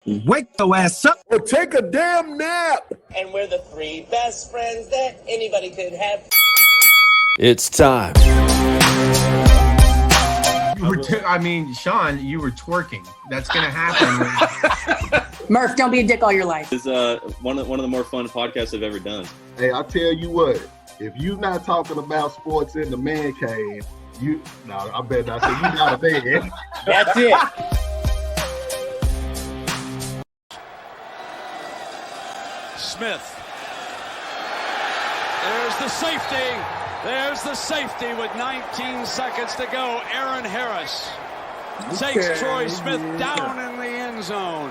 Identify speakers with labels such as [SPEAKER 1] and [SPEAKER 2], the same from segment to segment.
[SPEAKER 1] Wake your ass up
[SPEAKER 2] or take a damn nap.
[SPEAKER 3] And we're the three best friends that anybody could have.
[SPEAKER 4] It's time.
[SPEAKER 1] Sean, you were twerking. That's going to happen.
[SPEAKER 5] Murph, don't be a dick all your life.
[SPEAKER 6] It's one of the more fun podcasts I've ever done.
[SPEAKER 2] Hey, I tell you what, if you're not talking about sports in the man cave, I better not say you're not a man.
[SPEAKER 3] That's it.
[SPEAKER 7] Smith. There's the safety. There's the safety with 19 seconds to go. Aaron Harris takes Troy Smith down in the end zone.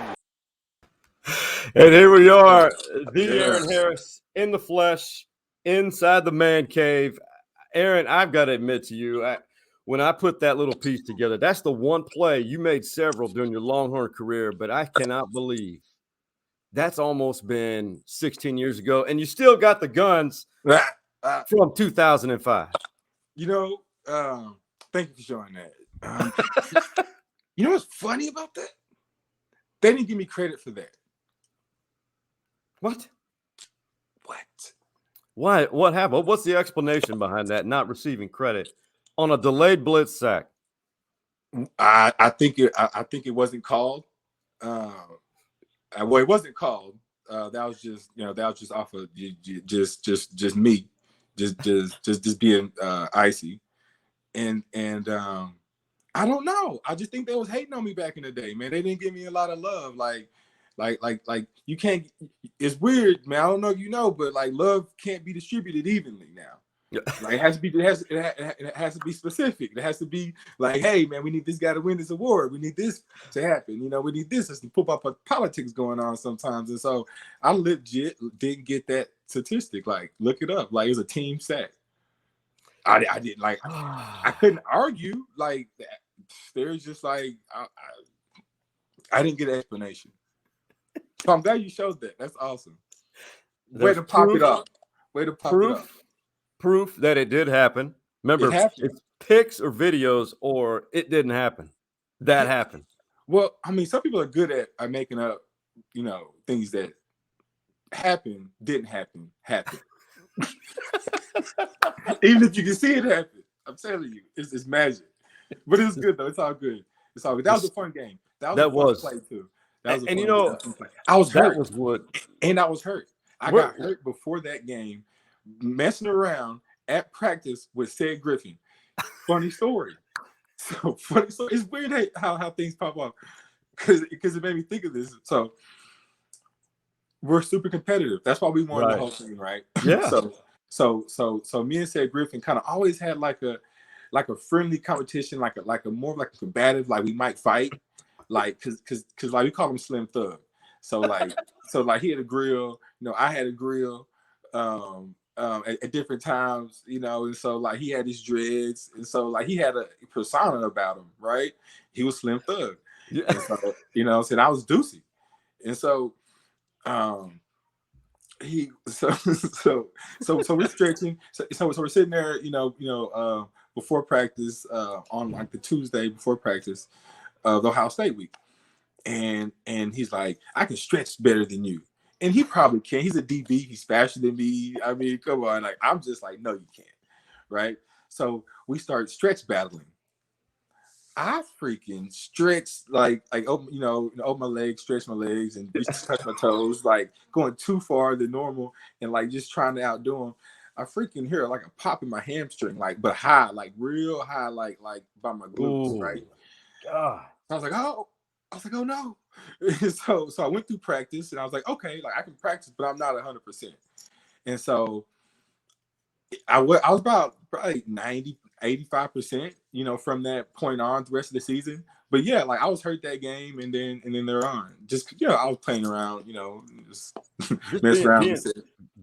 [SPEAKER 4] And here we are, the Aaron Harris in the flesh, inside the man cave. Aaron, I've got to admit to you, when I put that little piece together, that's the one play. You made several during your Longhorn career, but I cannot believe that's almost been 16 years ago, and you still got the guns from 2005.
[SPEAKER 8] Thank you for showing that. You know what's funny about that? They didn't give me credit for that.
[SPEAKER 4] What? Why? What happened? What's the explanation behind that? Not receiving credit on a delayed blitz sack.
[SPEAKER 8] I think it wasn't called. Well, it wasn't called. That was just off of just me, just being icy, and I don't know. I just think they was hating on me back in the day, man. They didn't give me a lot of love, like you can't. It's weird, man. I don't know if you know, but like love can't be distributed evenly now. Like it has to be specific. It has to be like, hey, man, we need this guy to win this award. We need this to happen. We need this. There's some football politics going on sometimes, and so I legit didn't get that statistic. Like, look it up. Like, it was a team sack. I didn't like. I couldn't argue. Like, there's just like I didn't get an explanation. So I'm glad you showed that. That's awesome. Way to pop it up.
[SPEAKER 4] Proof that it did happen. Remember, it's pics or videos, or it didn't happen. That happened.
[SPEAKER 8] Well, I mean, some people are good at making up, things that didn't happen. Even if you can see it happen, I'm telling you, it's magic. But it's good though. It's all good. That was a fun game. That was a fun play too. I was hurt. I was hurt. I got hurt before that game, messing around at practice with Cedric Griffin. Funny story. So funny. So it's weird how things pop up because it made me think of this. So we're super competitive. That's why we won the whole thing, right?
[SPEAKER 4] Yeah.
[SPEAKER 8] So me and Cedric Griffin kind of always had like a friendly competition, like a more like a combative, like we might fight, like because like we call him Slim Thug. So he had a grill, I had a grill. At different times, and so like he had his dreads, and so like he had a persona about him, right? He was Slim Thug, yeah. And so, said I was Deucey, and so so we're stretching, so we're sitting there, before practice, on like the Tuesday before practice of the Ohio State week, and he's like, I can stretch better than you. And he probably can. He's a DB. He's faster than me. I mean, come on. Like, I'm just like, no, you can't. Right? So we start stretch battling. I freaking stretch, like open my legs, stretch my legs, and just touch my toes, like going too far than normal, and like just trying to outdo him. I freaking hear like a pop in my hamstring, but high, like real high, like by my glutes, right? God. I was like, oh no. So I went through practice, and I was like, okay, like I can practice, but I'm not 100%. And so I was about probably 90, 85%, from that point on the rest of the season. But yeah, like I was hurt that game, and then they're on. Just I was playing around, just mess around,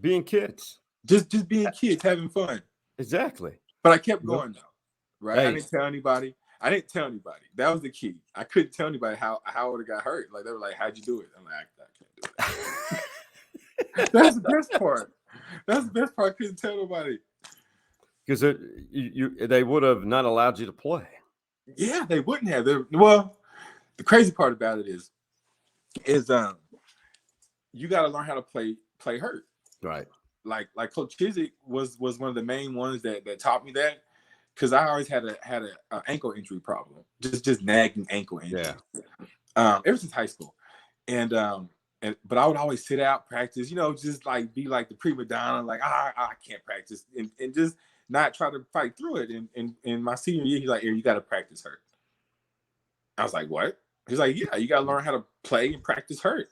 [SPEAKER 4] being kids,
[SPEAKER 8] just being kids, having fun.
[SPEAKER 4] Exactly.
[SPEAKER 8] But I kept going though, right?
[SPEAKER 4] Hey.
[SPEAKER 8] I didn't tell anybody. That was the key. I couldn't tell anybody how I would have got hurt. Like they were like, "How'd you do it?" I'm like, "I can't do it." That's the best part. I couldn't tell nobody
[SPEAKER 4] because they would have not allowed you to play.
[SPEAKER 8] Yeah, they wouldn't have. Well, the crazy part about it is is you got to learn how to play hurt.
[SPEAKER 4] Right.
[SPEAKER 8] Like Coach Chiswick was one of the main ones that taught me that, because I always had a ankle injury problem, just nagging ankle injury. Ever since high school, and but I would always sit out practice, just like be like the prima donna, like I can't practice, and just not try to fight through it. And in my senior year, he's like, "You got to practice hurt." I was like, "What?" He's like, "Yeah, you got to learn how to play and practice hurt."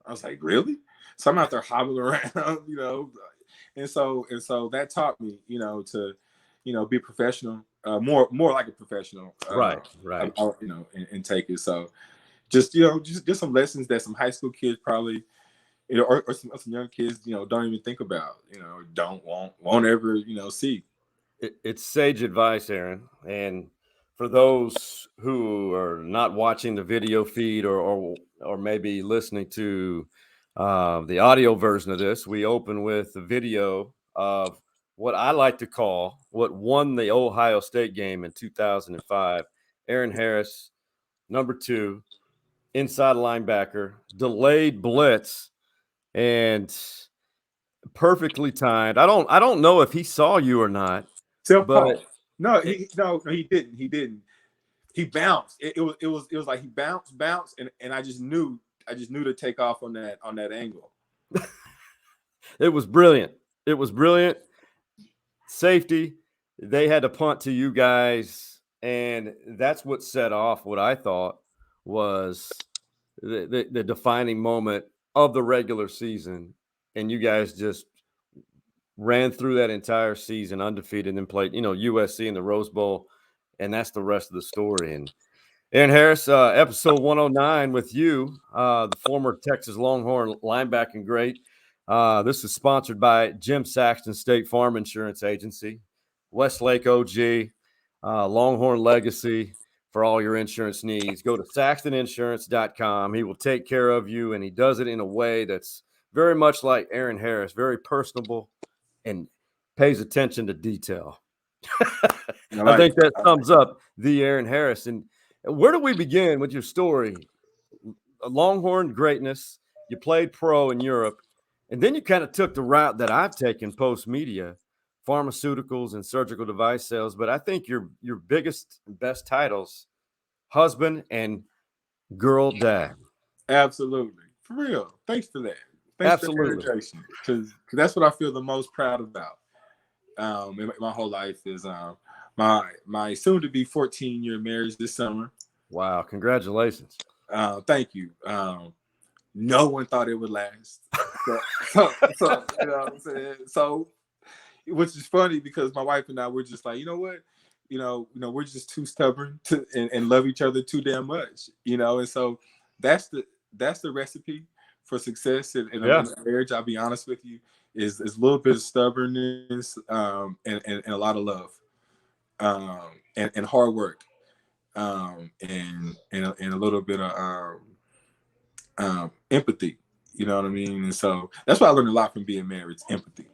[SPEAKER 8] I was like, "Really?" So I'm out there hobbling around, and so that taught me, to, be a professional, more like a professional,
[SPEAKER 4] right,
[SPEAKER 8] and take it. So just some lessons that some high school kids probably, or some young kids, don't even think about, won't ever, see.
[SPEAKER 4] It's sage advice, Aaron. And for those who are not watching the video feed or maybe listening to the audio version of this, we open with the video of what I like to call what won the Ohio State game in 2005. Aaron Harris, number 2, inside linebacker, delayed blitz, and perfectly timed. I don't know if he saw you or not.
[SPEAKER 8] But no, he didn't. He bounced. It was like he bounced, and I just knew to take off on that angle.
[SPEAKER 4] It was brilliant. Safety. They had to punt to you guys, and that's what set off what I thought was the defining moment of the regular season. And you guys just ran through that entire season undefeated and played, USC in the Rose Bowl, and that's the rest of the story. And Aaron Harris, episode 109 with you, the former Texas Longhorn linebacking great. This is sponsored by Jim Saxton State Farm Insurance Agency, Westlake OG, Longhorn Legacy for all your insurance needs. Go to saxtoninsurance.com. He will take care of you, and he does it in a way that's very much like Aaron Harris, very personable and pays attention to detail. I think that sums up the Aaron Harris. And where do we begin with your story? Longhorn greatness. You played pro in Europe, and then you kind of took the route that I've taken post-media, pharmaceuticals and surgical device sales. But I think your biggest and best titles, husband and girl dad.
[SPEAKER 8] Absolutely. For real. Thanks for that. Thanks for the introduction, because that's what I feel the most proud about. In my whole life is my soon-to-be 14-year marriage this summer.
[SPEAKER 4] Wow! Congratulations.
[SPEAKER 8] Thank you. No one thought it would last. So you know what I'm saying? So, which is funny because my wife and I were just like, you know what? We're just too stubborn to and love each other too damn much. And so that's the recipe for success in a marriage. I'll be honest with you, is a little bit of stubbornness and a lot of love and hard work and a little bit of empathy. You know what I mean? And so that's why I learned a lot from being married. It's empathy.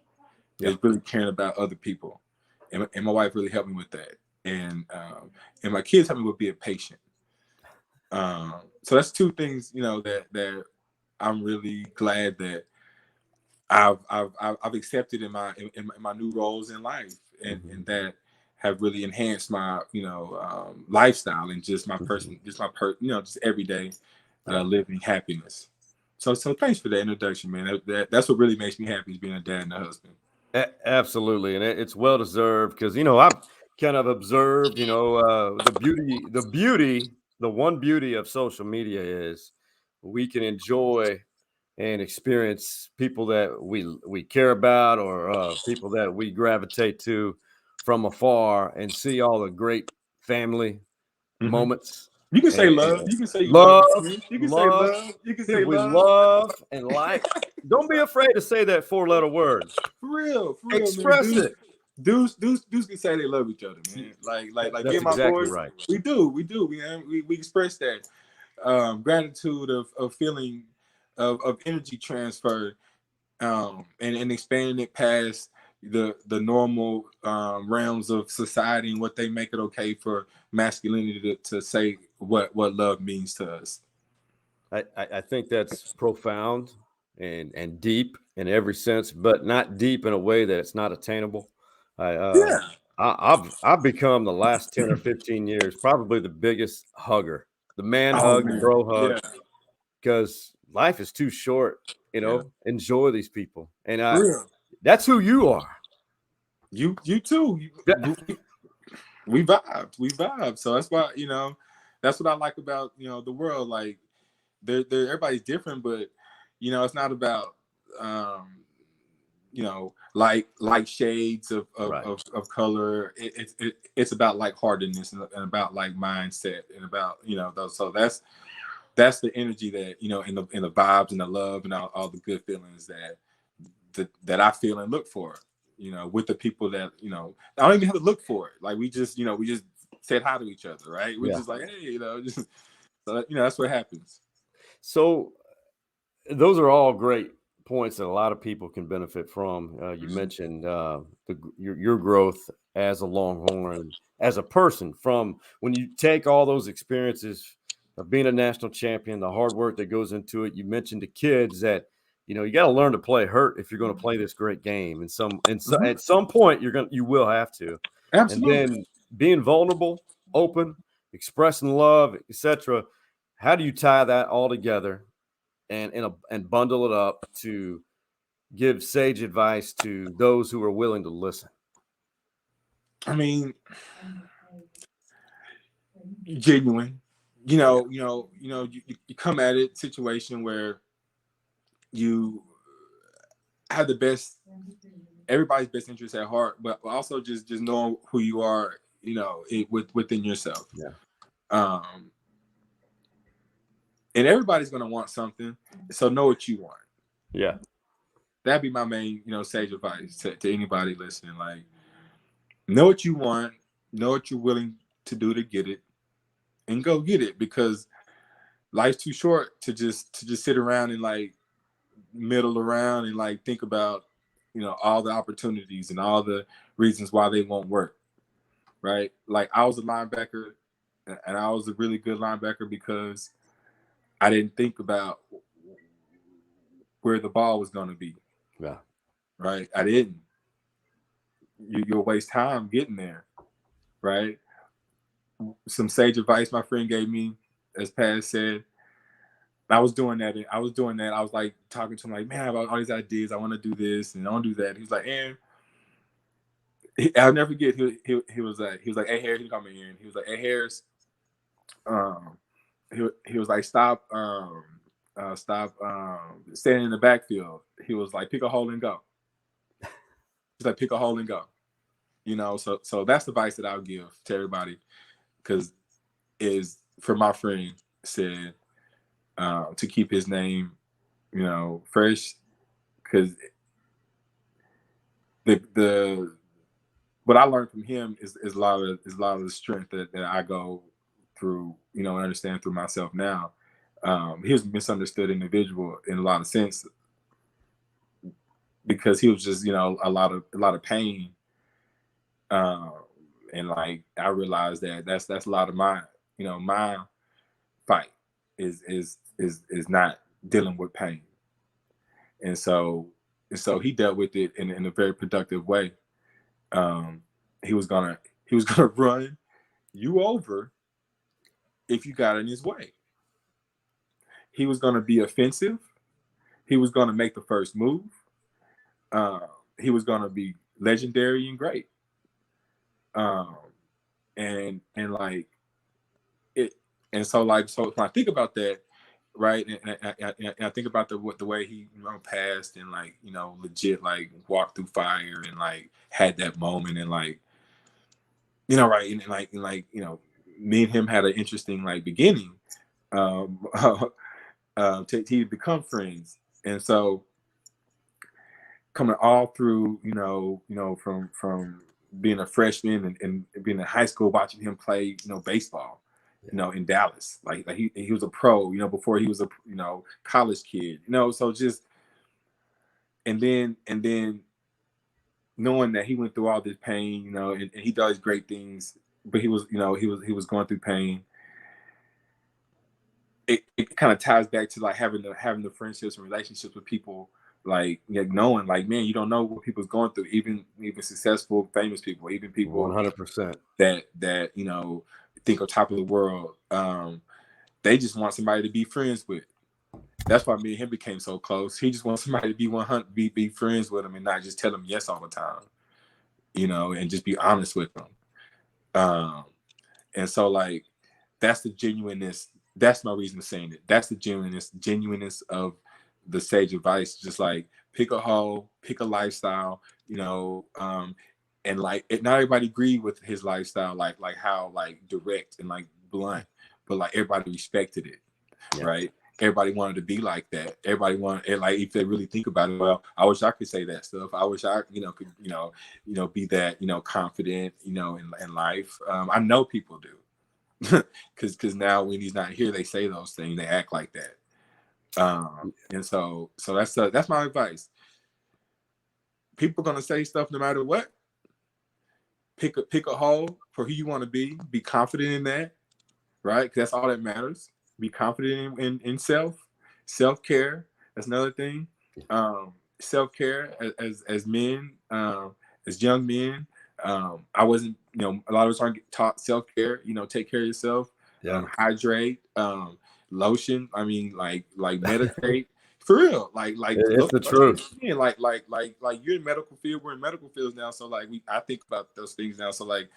[SPEAKER 8] Yeah. It's really caring about other people, and my wife really helped me with that. And my kids helped me with being patient. So that's two things, that I'm really glad that I've accepted in my new roles in life, and that have really enhanced my lifestyle and just my person, just everyday living happiness. So thanks for the introduction, man. That's what really makes me happy, is being a dad and a husband.
[SPEAKER 4] Absolutely, and it's well deserved, because I've kind of observed the one beauty of social media is we can enjoy and experience people that we care about, or people that we gravitate to from afar, and see all the great family moments.
[SPEAKER 8] You can say love. You can say
[SPEAKER 4] love.
[SPEAKER 8] You can say love. You can say
[SPEAKER 4] we
[SPEAKER 8] love
[SPEAKER 4] and like. Don't be afraid to say that 4-letter word.
[SPEAKER 8] For real.
[SPEAKER 4] Express
[SPEAKER 8] man.
[SPEAKER 4] it.
[SPEAKER 8] Dudes can say they love each other, man. Like
[SPEAKER 4] that's
[SPEAKER 8] me and my
[SPEAKER 4] exactly
[SPEAKER 8] boys.
[SPEAKER 4] Right.
[SPEAKER 8] We do. Man. We express that gratitude of feeling of energy transfer, and expanding it past the normal realms of society and what they make it okay for masculinity to say what love means to us.
[SPEAKER 4] I think that's profound and deep in every sense, but not deep in a way that it's not attainable.
[SPEAKER 8] Yeah.
[SPEAKER 4] I've become the last 10 or 15 years probably the biggest hugger, the man
[SPEAKER 8] Oh
[SPEAKER 4] hug, the
[SPEAKER 8] man.
[SPEAKER 4] bro hug,
[SPEAKER 8] Yeah.
[SPEAKER 4] because life is too short.
[SPEAKER 8] Yeah.
[SPEAKER 4] Enjoy these people, and
[SPEAKER 8] For real.
[SPEAKER 4] that's who you are.
[SPEAKER 8] You too. We vibed. So that's why, that's what I like about, the world. Like they're everybody's different, but it's not about like shades of
[SPEAKER 4] Right.
[SPEAKER 8] of color. It's about like heartedness and about like mindset and about those. So that's the energy that in the vibes and the love and all the good feelings that I feel and look for. With the people that I don't even have to look for it. Like we just said hi to each other, right? We're just like, hey, just so that's what happens.
[SPEAKER 4] So those are all great points that a lot of people can benefit from. You mentioned your growth as a Longhorn, as a person, from when you take all those experiences of being a national champion, the hard work that goes into it. You mentioned the kids that you got to learn to play hurt if you're going to play this great game. And at some point you will have to.
[SPEAKER 8] Absolutely.
[SPEAKER 4] And then being vulnerable, open, expressing love, etc. How do you tie that all together and bundle it up to give sage advice to those who are willing to listen?
[SPEAKER 8] I mean, genuine. You come at it situation where you have everybody's best interest at heart, but also just knowing who you are, within yourself.
[SPEAKER 4] Yeah.
[SPEAKER 8] And everybody's gonna want something, so know what you want.
[SPEAKER 4] Yeah.
[SPEAKER 8] That'd be my main, sage advice to anybody listening. Like, know what you want, know what you're willing to do to get it, and go get it, because life's too short to just sit around and like middle around and like think about all the opportunities and all the reasons why they won't work, right? Like I was a linebacker, and I was a really good linebacker because I didn't think about where the ball was going to be.
[SPEAKER 4] Yeah.
[SPEAKER 8] Right. I didn't. You'll waste time getting there. Right. Some sage advice my friend gave me, as Paz said, I was doing that. I was like talking to him like, man, I have all these ideas. I want to do this and I want to do that. He's like, Aaron, I'll never forget. He was like, hey, Harris, he called me Aaron. He was like, hey, Harris. He was like, stop standing in the backfield. He was like, pick a hole and go. He's like, pick a hole and go. So that's the advice that I'll give to everybody, because is for my friend said to keep his name, fresh, because the what I learned from him is a lot of the strength that I go through, and understand through myself now. He was a misunderstood individual in a lot of sense, because he was just, a lot of pain. And like I realized that's a lot of my fight is not dealing with pain. And so he dealt with it in a very productive way. He was gonna run you over if you got in his way. He was gonna be offensive. He was gonna make the first move. He was gonna be legendary and great. And like it, and so when I think about that, right, and I think about the way he passed and like legit like walked through fire and like had that moment and like right, and like me and him had an interesting like beginning to become friends. And so coming all through from being a freshman and being in high school, watching him play baseball in Dallas, like he was a pro before he was a college kid, so just and then knowing that he went through all this pain, and he does great things, but he was he was going through pain. it kind of ties back to like having the friendships and relationships with people, like knowing like, man, you don't know what people's going through, even successful, famous people, even people
[SPEAKER 4] 100%.
[SPEAKER 8] that think are top of the world. They just want somebody to be friends with. That's why me and him became so close. He just wants somebody to be 100, be friends with him, and not just tell him yes all the time, and just be honest with them. And so like that's the genuineness. That's my reason of saying it. That's the genuineness of the sage advice. Just like pick a hole, pick a lifestyle, and like not everybody agreed with his lifestyle, like how like direct and like blunt, but like everybody respected it, right? Everybody wanted to be like that. Everybody wanted, and like if they really think about it, well, I wish I could say that stuff. I wish I, could, be that, confident, in life. I know people do, because now when he's not here, they say those things, they act like that. And so that's my advice. People are gonna say stuff no matter what. Pick a hole for who you want to be confident in that, right? Because that's all that matters. Be confident in self-care. That's another thing. Self-care as men, as young men. I wasn't, a lot of us aren't taught self-care. Take care of yourself. Hydrate. Lotion. I mean, like meditate. For real, like
[SPEAKER 4] it's the truth.
[SPEAKER 8] Like you're in medical field. We're in medical fields now, so like I think about those things now. So like,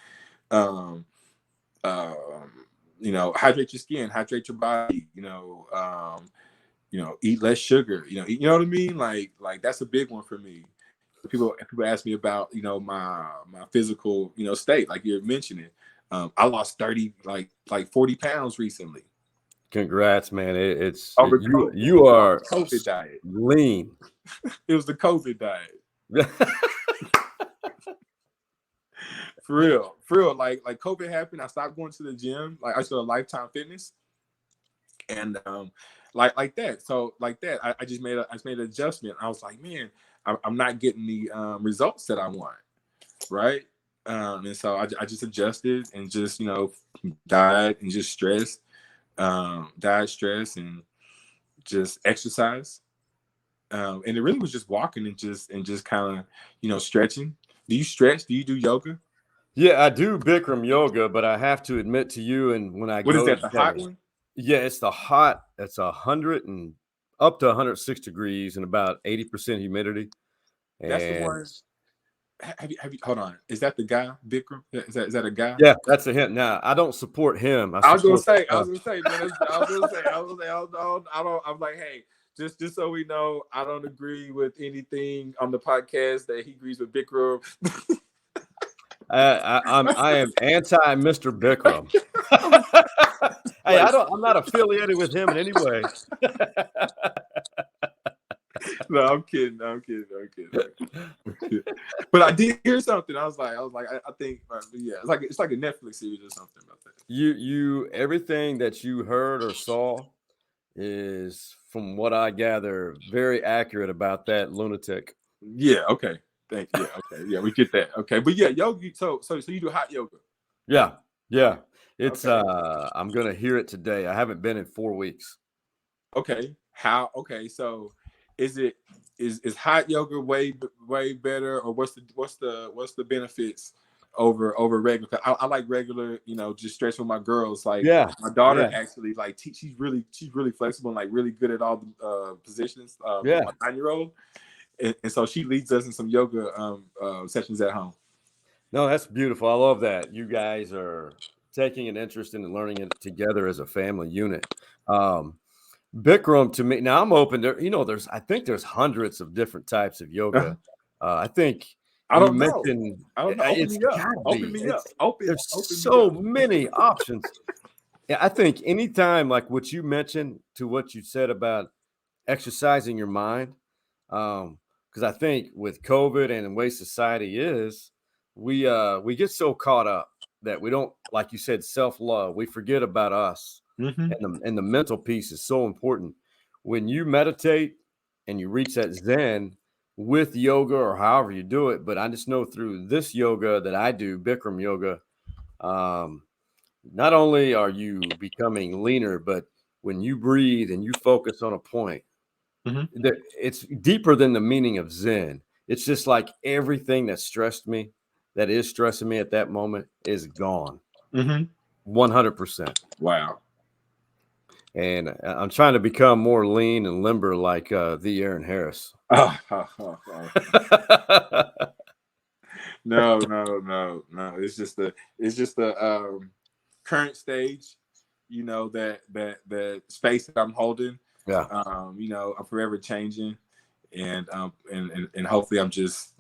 [SPEAKER 8] hydrate your skin, hydrate your body. Eat less sugar. You know what I mean? Like that's a big one for me. People ask me about my physical state, like you're mentioning. I lost 30 like 40 pounds recently.
[SPEAKER 4] Congrats, man! It's
[SPEAKER 8] you
[SPEAKER 4] are
[SPEAKER 8] COVID diet.
[SPEAKER 4] Lean.
[SPEAKER 8] It was the COVID diet. For real. Like COVID happened, I stopped going to the gym. Like I started Lifetime Fitness, and like that. So like that, I just made an adjustment. I was like, man, I'm not getting the results that I want, right? And so I just adjusted and just diet and just stress. Diet, stress, and just exercise, and it really was just walking and just kind of stretching. Do you stretch? Do you do yoga?
[SPEAKER 4] Yeah, I do Bikram yoga, but I have to admit to you, and when I
[SPEAKER 8] what is that, the hot one?
[SPEAKER 4] Yeah, it's the hot. It's 100 and up to 106 degrees and about 80% humidity.
[SPEAKER 8] That's the one. Have you hold on? Is that the guy, Bikram? Is that a guy?
[SPEAKER 4] Yeah, that's a hint. Now I don't support him. I was gonna say,
[SPEAKER 8] man. I'm like, hey, just so we know, I don't agree with anything on the podcast that he agrees with Bikram.
[SPEAKER 4] I am anti Mr. Bikram. Hey, I'm not affiliated with him in any way.
[SPEAKER 8] No, I'm kidding. But I did hear something. I was like, I think, yeah, it's like a Netflix series or something about that.
[SPEAKER 4] You everything that you heard or saw is, from what I gather, very accurate about that lunatic.
[SPEAKER 8] Yeah. Okay. Thank you. Yeah, okay. Yeah, we get that. Okay. But yeah, yoga. So you do hot yoga.
[SPEAKER 4] Yeah. It's okay. I'm gonna hear it today. I haven't been in 4 weeks.
[SPEAKER 8] Okay. How? Okay. So is hot yoga way better, or what's the benefits over regular? I like regular, just stretch with my girls. Like my daughter actually like she's really flexible and like really good at all the positions. My 9-year-old. And so she leads us in some yoga sessions at home.
[SPEAKER 4] No, that's beautiful. I love that. You guys are taking an interest in learning it together as a family unit. Bikram, to me, now I'm open to, I think there's hundreds of different types of yoga. I think
[SPEAKER 8] I don't know.
[SPEAKER 4] Open me up. There's so many options. Yeah, I think anytime, like what you mentioned to what you said about exercising your mind, because I think with COVID and the way society is, we get so caught up that we don't, like you said, self-love. We forget about us.
[SPEAKER 8] Mm-hmm.
[SPEAKER 4] And the mental piece is so important. When you meditate and you reach that Zen with yoga or however you do it, but I just know through this yoga that I do, Bikram yoga, not only are you becoming leaner, but when you breathe and you focus on a point,
[SPEAKER 8] Mm-hmm.
[SPEAKER 4] it's deeper than the meaning of Zen. It's just like everything that stressed me, that is stressing me at that moment, is gone. 100%.
[SPEAKER 8] Wow.
[SPEAKER 4] And I'm trying to become more lean and limber like the Aaron Harris.
[SPEAKER 8] No. It's just the current stage, that space that I'm holding.
[SPEAKER 4] Yeah.
[SPEAKER 8] I'm forever changing, and hopefully I'm just,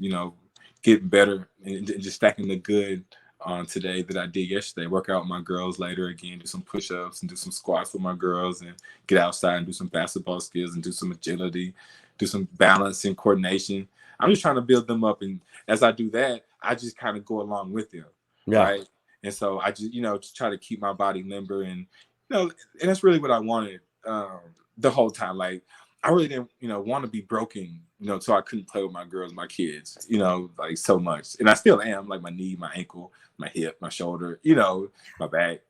[SPEAKER 8] getting better and just stacking the good on today that I did yesterday. Work out with my girls later again, do some push-ups and do some squats with my girls, and get outside and do some basketball skills and do some agility, do some balance and coordination. I'm just trying to build them up, and as I do that, I just kind of go along with them, right? And so I just, just try to keep my body limber, and and that's really what I wanted the whole time. Like, I really didn't, want to be broken, so I couldn't play with my girls, my kids, like so much. And I still am, like my knee, my ankle, my hip, my shoulder, my back,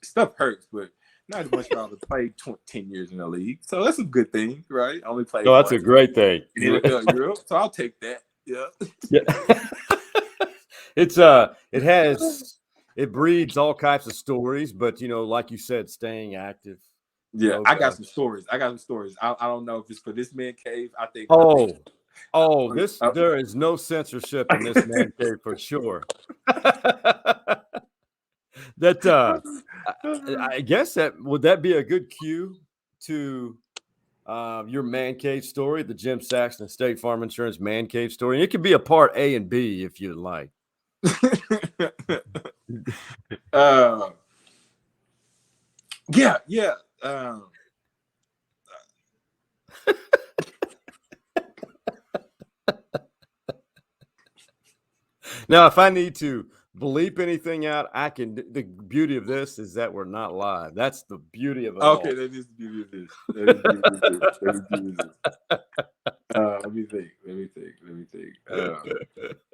[SPEAKER 8] stuff hurts, but not as much as I was played 10 years in the league. So that's a good thing, right? I only played.
[SPEAKER 4] No, that's a great thing.
[SPEAKER 8] So I'll take that. Yeah.
[SPEAKER 4] It breeds all kinds of stories, but like you said, staying active.
[SPEAKER 8] Yeah, I got some stories. I don't know if it's for this man cave. I think.
[SPEAKER 4] There is no censorship in this man cave for sure. I guess would that be a good cue to your man cave story, the Jim Saxton State Farm Insurance man cave story. And it could be a part A and B if you'd like.
[SPEAKER 8] Yeah.
[SPEAKER 4] Now, if I need to bleep anything out, I can. The beauty of this is that we're not live. That's the beauty of it.
[SPEAKER 8] Okay, that is the beauty of this. Let me think.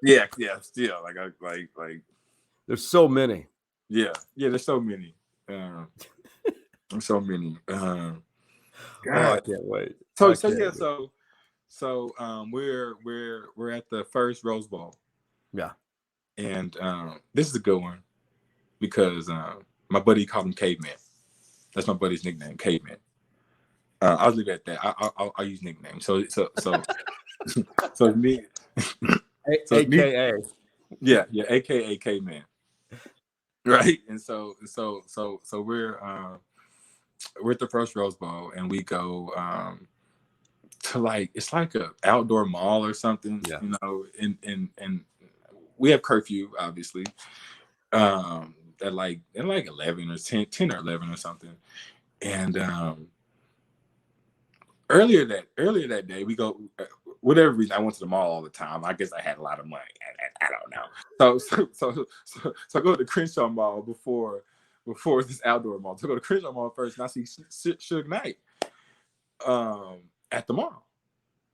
[SPEAKER 8] Yeah. Still, like.
[SPEAKER 4] There's so many.
[SPEAKER 8] Yeah. There's so many. There's so many. God.
[SPEAKER 4] I can't wait.
[SPEAKER 8] So we're at the first Rose Bowl.
[SPEAKER 4] Yeah.
[SPEAKER 8] And this is a good one because my buddy called him Caveman. That's my buddy's nickname, Caveman. I'll leave it at that. I'll use nicknames. So me,
[SPEAKER 4] AKA.
[SPEAKER 8] Yeah, AKA Caveman. Right. And so we're at the first Rose Bowl, and we go to it's like a outdoor mall or something.
[SPEAKER 4] Yeah.
[SPEAKER 8] And we have curfew, obviously, at like 11 or 10 or 11 or something. And earlier that day, we go, whatever reason, I went to the mall all the time. I guess I had a lot of money. I don't know. So I go to the Crenshaw Mall before this outdoor mall. So I go to Crenshaw Mall first, and I see Suge Knight at the mall.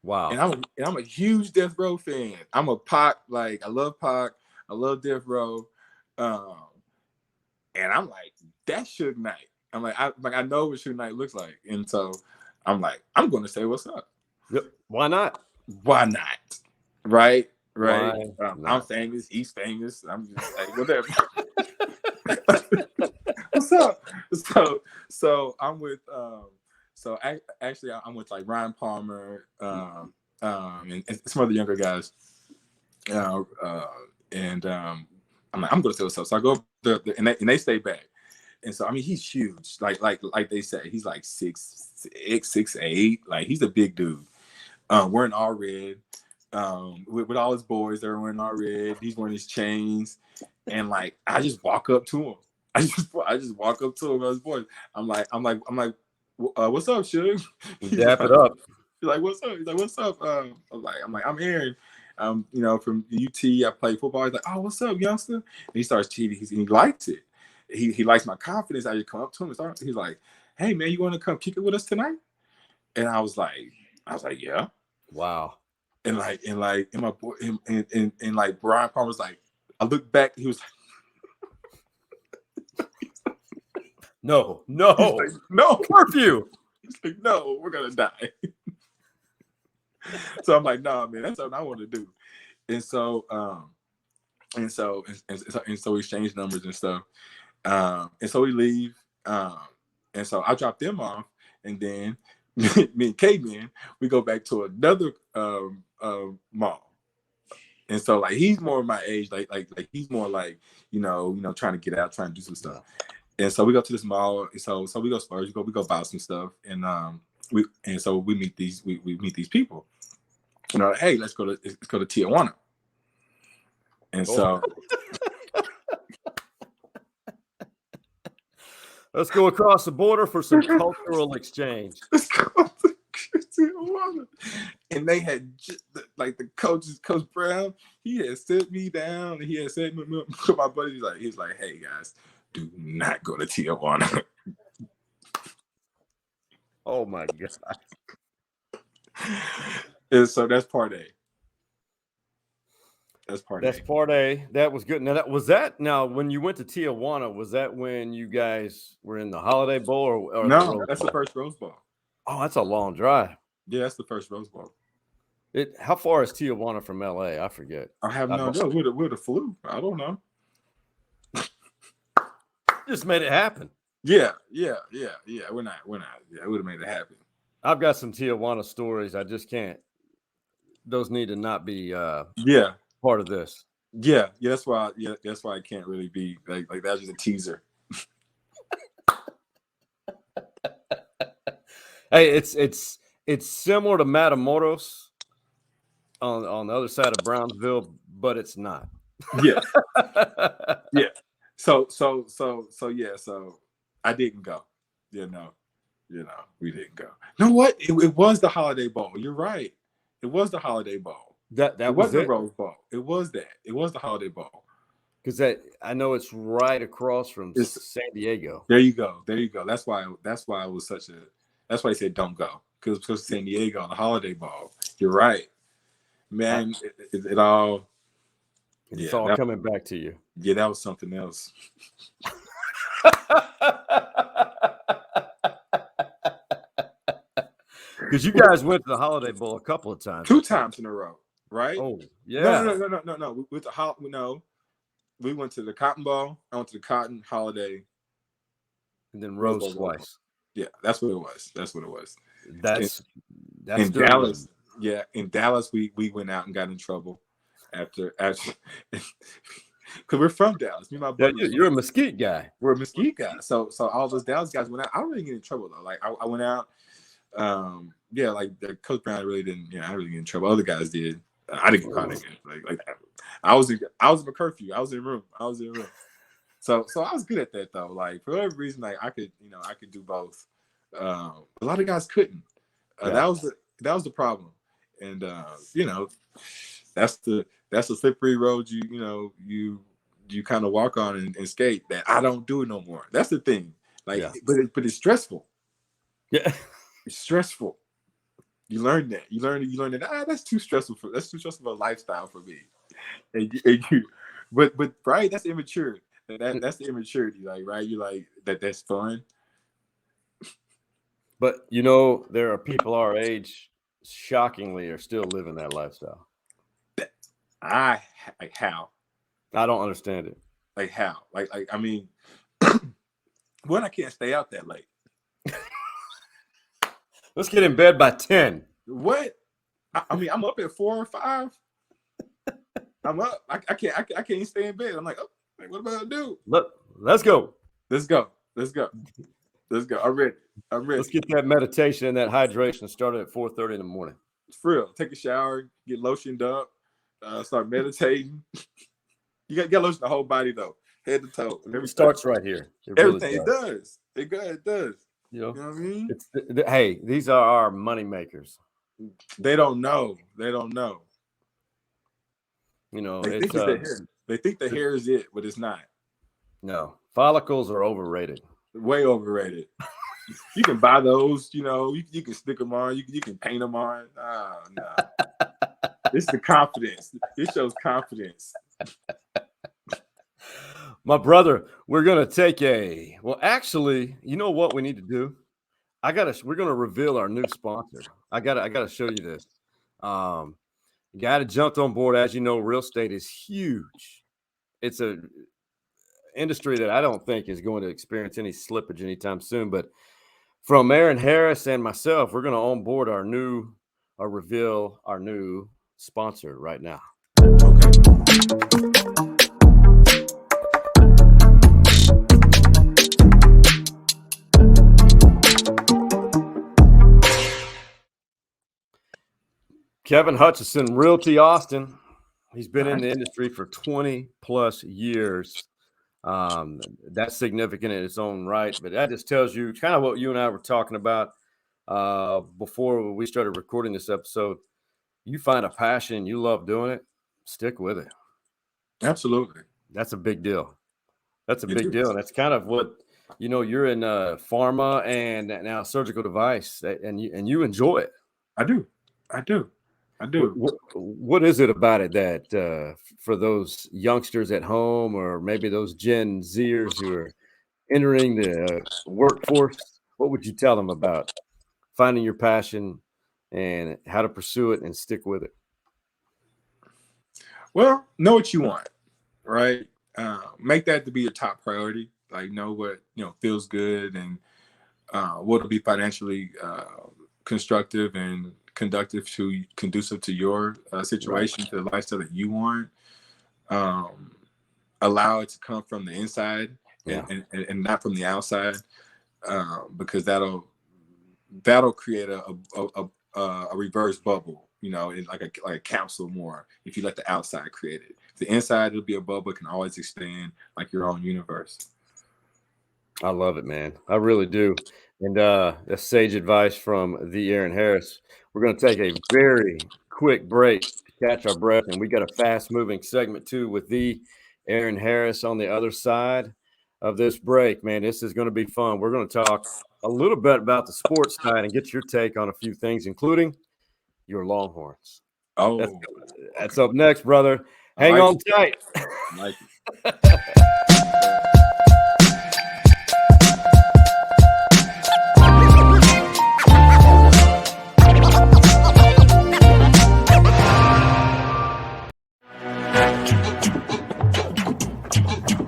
[SPEAKER 4] Wow.
[SPEAKER 8] And I'm a huge Death Row fan. I'm a Pac, I love Pac. I love Death Row. And I'm like, that's Suge Knight. I'm like, I know what Suge Knight looks like. And so I'm like, I'm going to say what's up.
[SPEAKER 4] Yep. Why not?
[SPEAKER 8] Right?
[SPEAKER 4] Why not?
[SPEAKER 8] I'm famous. He's famous. I'm just like, whatever. What's up? So I'm with I'm with like Ryan Palmer and some other younger guys. And I'm like, I'm going to say what's up. So I go and they stay back. And so, I mean, he's huge. Like they say, he's like 6'8". Like, he's a big dude. Wearing all red. With all his boys, they're wearing all red. He's wearing his chains. And like, I just walk up to him. I just walk up to him with his boys. I'm like, what's up, Suge?
[SPEAKER 4] Dap it up.
[SPEAKER 8] He's like, what's up? He's like, what's up? I'm like, I'm Aaron. From UT. I play football. He's like, oh, what's up, youngster? And he starts cheating. He likes it. He likes my confidence. I just come up to him and he's like, hey man, you want to come kick it with us tonight? And I was like, yeah.
[SPEAKER 4] Wow.
[SPEAKER 8] And my boy and like Brian Palmer was like, I looked back, he was like
[SPEAKER 4] No.
[SPEAKER 8] He's like, no.
[SPEAKER 4] Curfew.
[SPEAKER 8] He's like, no, we're gonna die. So I'm like, nah, man, that's something I want to do. And so we exchange numbers and stuff. And so we leave. And so I drop them off, and then me and K-Man, we go back to another mall. And so like he's more my age, like he's more like, trying to get out, trying to do some stuff. And so we go to this mall. So we go first, we go buy some stuff, and we meet these people. Hey, let's go to Tijuana. And so
[SPEAKER 4] let's go across the border for some cultural exchange.
[SPEAKER 8] Let's go to Tijuana. And they had like Coach Brown, he had sit me down, and he had said to my buddy, he's like, hey guys, do not go to Tijuana.
[SPEAKER 4] Oh my God.
[SPEAKER 8] And so that's part A. That's part
[SPEAKER 4] A. That was good. Now, when you went to Tijuana, was that when you guys were in the Holiday Bowl or
[SPEAKER 8] no? That's the first Rose Bowl.
[SPEAKER 4] Oh, that's a long drive.
[SPEAKER 8] Yeah, that's the first Rose Bowl.
[SPEAKER 4] How far is Tijuana from LA? I forget.
[SPEAKER 8] I have no idea. We're the flu. I don't know.
[SPEAKER 4] Just made it happen.
[SPEAKER 8] Yeah. We're not. Yeah, it would have made it happen.
[SPEAKER 4] I've got some Tijuana stories. I just can't. Those need to not be part of this.
[SPEAKER 8] Yeah, that's why I can't really be like that's just a teaser.
[SPEAKER 4] Hey, it's similar to Matamoros on the other side of Brownsville, but it's not.
[SPEAKER 8] Yeah. Yeah. So I didn't go. We didn't go. No, what? It was the Holiday Bowl. You're right. It was the Holiday Bowl.
[SPEAKER 4] That
[SPEAKER 8] it
[SPEAKER 4] was
[SPEAKER 8] the Rose Bowl. It was that. It was the Holiday Bowl.
[SPEAKER 4] Because I know it's right across from San Diego.
[SPEAKER 8] There you go. That's why it was such a. That's why I said don't go, because San Diego on the Holiday Bowl. You're right, man. It all.
[SPEAKER 4] It's all coming back to you.
[SPEAKER 8] Yeah, that was something else.
[SPEAKER 4] Because you guys went to the Holiday Bowl a couple of times.
[SPEAKER 8] 2 times in a row, right?
[SPEAKER 4] Oh, yeah.
[SPEAKER 8] No. We went to the Cotton Bowl. I went to the Cotton Holiday.
[SPEAKER 4] And then Rose twice.
[SPEAKER 8] Yeah, that's what it was. That's
[SPEAKER 4] that's
[SPEAKER 8] in Dallas. Yeah, in Dallas, we went out and got in trouble after because we're from Dallas. Me and my buddy.
[SPEAKER 4] Yeah, you're a Mesquite guy.
[SPEAKER 8] We're a Mesquite guy. So all those Dallas guys went out. I don't really get in trouble though. Like I went out. Like Coach Brown really didn't. I really get in trouble. Other guys did. I didn't get caught again. Like I was in a curfew. I was in a room. So I was good at that though. Like for whatever reason, like I could do both. A lot of guys couldn't. That was the problem. And that's the slippery road you kind of walk on and skate that I don't do it no more. That's the thing. But it's stressful.
[SPEAKER 4] Yeah.
[SPEAKER 8] It's stressful. You learn that. You learn that. That's too stressful a lifestyle for me. But right, that's immature. That's the immaturity. Like, right, you like that's fun.
[SPEAKER 4] But there are people our age, shockingly, are still living that lifestyle.
[SPEAKER 8] How?
[SPEAKER 4] I don't understand it.
[SPEAKER 8] Like how? Like I mean, one, I can't stay out that late.
[SPEAKER 4] Let's get in bed by 10.
[SPEAKER 8] What? I mean, I'm up at 4 or 5. I'm up. I can't stay in bed. I'm like, what am I gonna do?
[SPEAKER 4] Let's go.
[SPEAKER 8] I'm ready.
[SPEAKER 4] Let's get that meditation and that hydration started at 4:30 in the morning.
[SPEAKER 8] It's real. Take a shower, get lotioned up, start meditating. You got to lotion the whole body though, head to toe.
[SPEAKER 4] It starts right here.
[SPEAKER 8] Everything it does. It does. You know what I mean?
[SPEAKER 4] Hey, these are our money makers.
[SPEAKER 8] They don't know.
[SPEAKER 4] They
[SPEAKER 8] think the hair is it, but it's not.
[SPEAKER 4] No, follicles are overrated.
[SPEAKER 8] Way overrated. You can buy those. You can stick them on. You can paint them on. Oh, no. It's the confidence. It shows confidence.
[SPEAKER 4] My brother, we're gonna take actually, you know what we need to do? We're gonna reveal our new sponsor. I gotta show you this. Guy that jumped on board, as you know, real estate is huge. It's a industry that I don't think is going to experience any slippage anytime soon. But from Aaron Harris and myself, we're gonna onboard reveal our new sponsor right now. Kevin Hutchison, Realty Austin. He's been in the industry for 20 plus years. That's significant in its own right, but that just tells you kind of what you and I were talking about before we started recording this episode. You find a passion, you love doing it, stick with it.
[SPEAKER 8] Absolutely.
[SPEAKER 4] That's a big deal. That's a big deal. And that's kind of what, you're in pharma and now surgical device, and you enjoy it.
[SPEAKER 8] I do.
[SPEAKER 4] What is it about it that for those youngsters at home, or maybe those Gen Zers who are entering the workforce, what would you tell them about finding your passion and how to pursue it and stick with it?
[SPEAKER 8] Well, know what you want, right? Make that to be your top priority. Like, know what feels good and what will be financially constructive and conducive to your situation, to the lifestyle that you want. Allow it to come from the inside and not from the outside, because that'll create a reverse bubble, like a capsule more, if you let the outside create it. The inside, it'll be a bubble, it can always expand like your own universe.
[SPEAKER 4] I love it, man. I really do. And that's sage advice from the Aaron Harris. We're going to take a very quick break to catch our breath, and we got a fast-moving segment too with the Aaron Harris on the other side of this break. Man, this is going to be fun. We're going to talk a little bit about the sports side and get your take on a few things, including your Longhorns.
[SPEAKER 8] Oh,
[SPEAKER 4] that's up next, brother. Hang on tight.
[SPEAKER 8] Like it.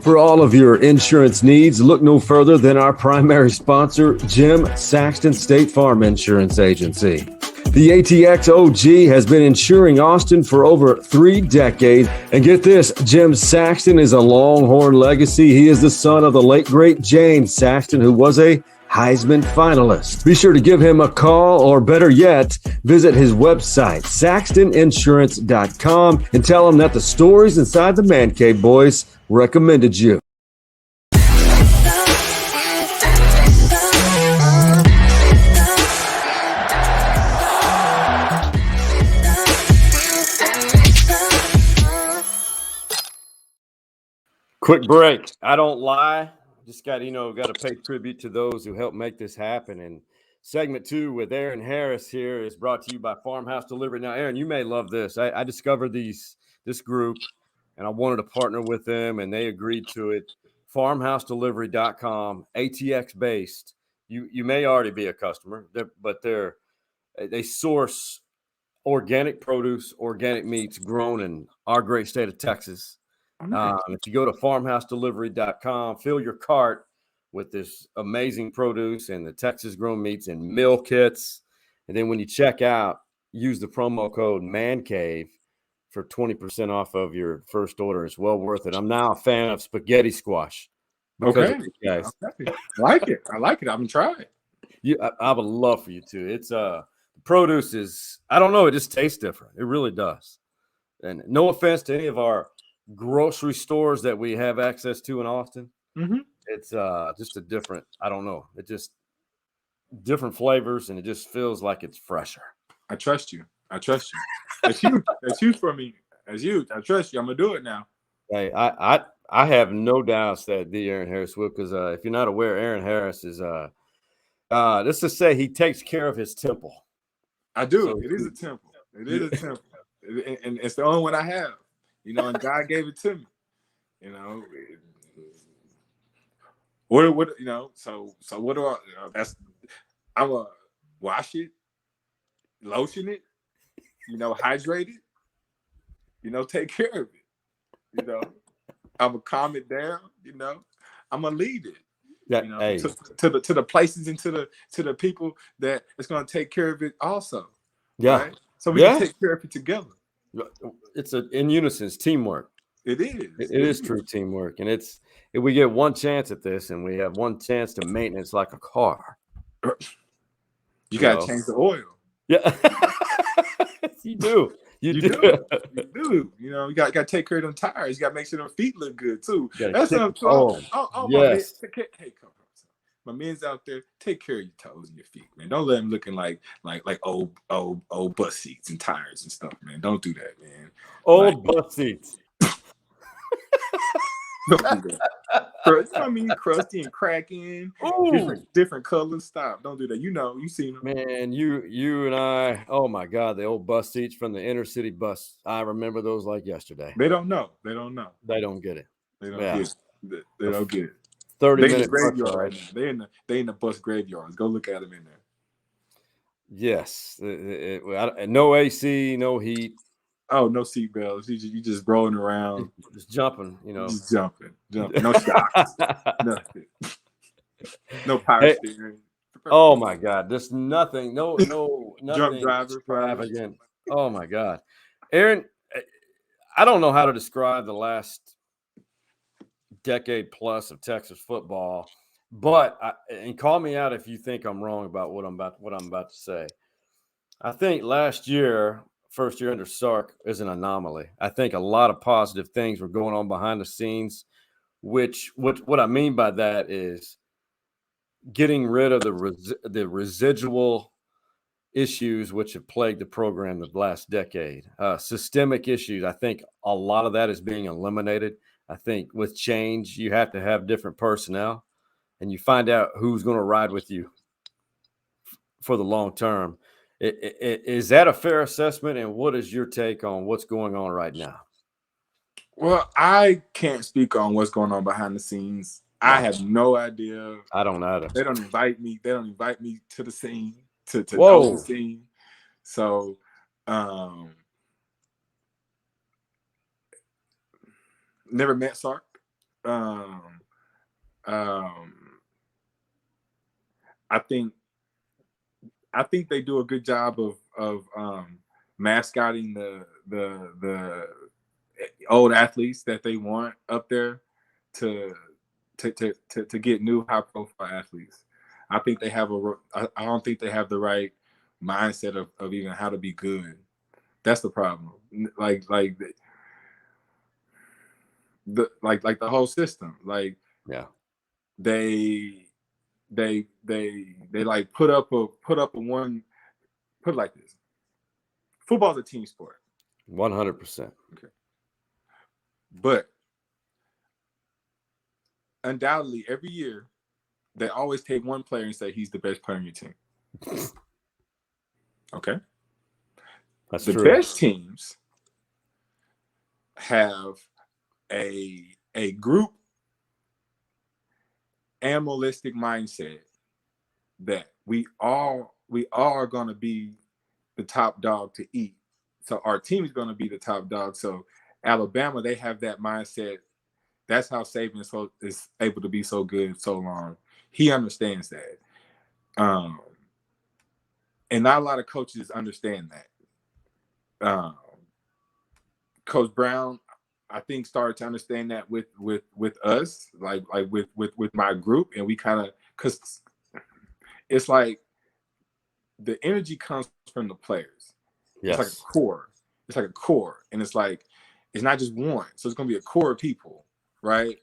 [SPEAKER 4] For all of your insurance needs, look no further than our primary sponsor, Jim Saxton State Farm Insurance Agency. The ATX OG has been insuring Austin for over 3 decades. And get this, Jim Saxton is a Longhorn legacy. He is the son of the late, great James Saxton, who was a Heisman finalist. Be sure to give him a call, or better yet, visit his website, saxtoninsurance.com, and tell him that the stories inside the Man Cave Boys recommended you. Quick break. I don't lie. Just got to pay tribute to those who helped make this happen. And segment 2 with Aaron Harris here is brought to you by Farmhouse Delivery. Now, Aaron, you may love this. I discovered this group, and I wanted to partner with them, and they agreed to it. FarmhouseDelivery.com, ATX based. You may already be a customer, but they source organic produce, organic meats grown in our great state of Texas. If you go to FarmhouseDelivery.com, fill your cart with this amazing produce and the Texas grown meats and meal kits, and then when you check out, use the promo code MANCAVE for 20% off of your first order. It's well worth it. I'm now a fan of spaghetti squash.
[SPEAKER 8] Okay, guys. Okay. I like it. I'm gonna try it.
[SPEAKER 4] I would love for you to. It's produce is, I don't know, it just tastes different. It really does. And no offense to any of our grocery stores that we have access to in Austin.
[SPEAKER 8] Mm-hmm.
[SPEAKER 4] It's just a different, I don't know, it just different flavors, and it just feels like it's fresher.
[SPEAKER 8] I trust you. That's huge for me. That's huge. I trust you. I'm gonna do it now.
[SPEAKER 4] Hey, I have no doubts that the Aaron Harris will, because if you're not aware, Aaron Harris is let's just say he takes care of his temple.
[SPEAKER 8] I do. So, it is a temple. It is a temple, and it's the only one I have. And God gave it to me. What so what do I? I'm a wash it, lotion it, hydrate it, take care of it. I'm gonna calm it down. I'm gonna lead it.
[SPEAKER 4] Yeah,
[SPEAKER 8] to the places and to the people that it's gonna take care of it also.
[SPEAKER 4] Yeah.
[SPEAKER 8] Right? So we can take care of it together.
[SPEAKER 4] It's in unison. It's teamwork.
[SPEAKER 8] It is.
[SPEAKER 4] It is true teamwork, and if we get one chance at this, and we have one chance to maintenance like a car.
[SPEAKER 8] You gotta change the oil.
[SPEAKER 4] Yeah, you do. You
[SPEAKER 8] do. You gotta take care of them tires. You gotta make sure them feet look good too. That's what I'm talking.
[SPEAKER 4] Yes.
[SPEAKER 8] Hey, come on. My men's out there, take care of your toes and your feet, man. Don't let them looking like old bus seats and tires and stuff, man. Don't do that, man.
[SPEAKER 4] Old bus seats.
[SPEAKER 8] Don't do that. Crusty and cracking, different colors. Stop. Don't do that. You seen them.
[SPEAKER 4] Man, you and I, oh my God, the old bus seats from the inner city bus. I remember those like yesterday.
[SPEAKER 8] They don't know. They don't get it. They don't get it.
[SPEAKER 4] 30-minute
[SPEAKER 8] graveyard right now. They in the bus graveyards. Go look at them in there.
[SPEAKER 4] Yes. No AC, no heat.
[SPEAKER 8] Oh, no seatbelts. You just rolling around.
[SPEAKER 4] Just jumping,
[SPEAKER 8] Just jumping. No shocks. Nothing. No power steering.
[SPEAKER 4] Oh my God. There's nothing. No
[SPEAKER 8] Drunk driver.
[SPEAKER 4] Extravagant. Oh my God. Aaron, I don't know how to describe the last decade plus of Texas football, but and call me out if you think I'm wrong about what I'm about to say. I think last year, first year under Sark, is an anomaly. I think a lot of positive things were going on behind the scenes, which what I mean by that is getting rid of the residual issues which have plagued the program the last decade. Systemic issues, I think a lot of that is being eliminated. I think with change, you have to have different personnel, and you find out who's going to ride with you for the long term. Is that a fair assessment? And what is your take on what's going on right now?
[SPEAKER 8] Well, I can't speak on what's going on behind the scenes. No. I have no idea.
[SPEAKER 4] I don't either.
[SPEAKER 8] They don't invite me. They don't invite me to the scene, to know the scene. So, never met Sark. I think they do a good job of mascotting the old athletes that they want up there to get new high profile athletes. I think they have I don't think they have the right mindset of even how to be good. That's the problem. Like the whole system. Like,
[SPEAKER 4] yeah,
[SPEAKER 8] they like put up a one. Put it like this: football's a team sport.
[SPEAKER 4] 100%.
[SPEAKER 8] Okay, but undoubtedly, every year they always take one player and say he's the best player on your team. Okay,
[SPEAKER 4] that's
[SPEAKER 8] the
[SPEAKER 4] true.
[SPEAKER 8] best teams have a group animalistic mindset that we all are going to be the top dog to eat. So our team is going to be the top dog. So Alabama, they have that mindset. That's how Saban is able to be so good so long. He understands that. And not a lot of coaches understand that. Coach Brown, I think, started to understand that with us, like with my group, and we kind of, because it's like the energy comes from the players.
[SPEAKER 4] Yes.
[SPEAKER 8] It's like a core. It's like a core, and it's like it's not just one. So it's gonna be a core of people, right?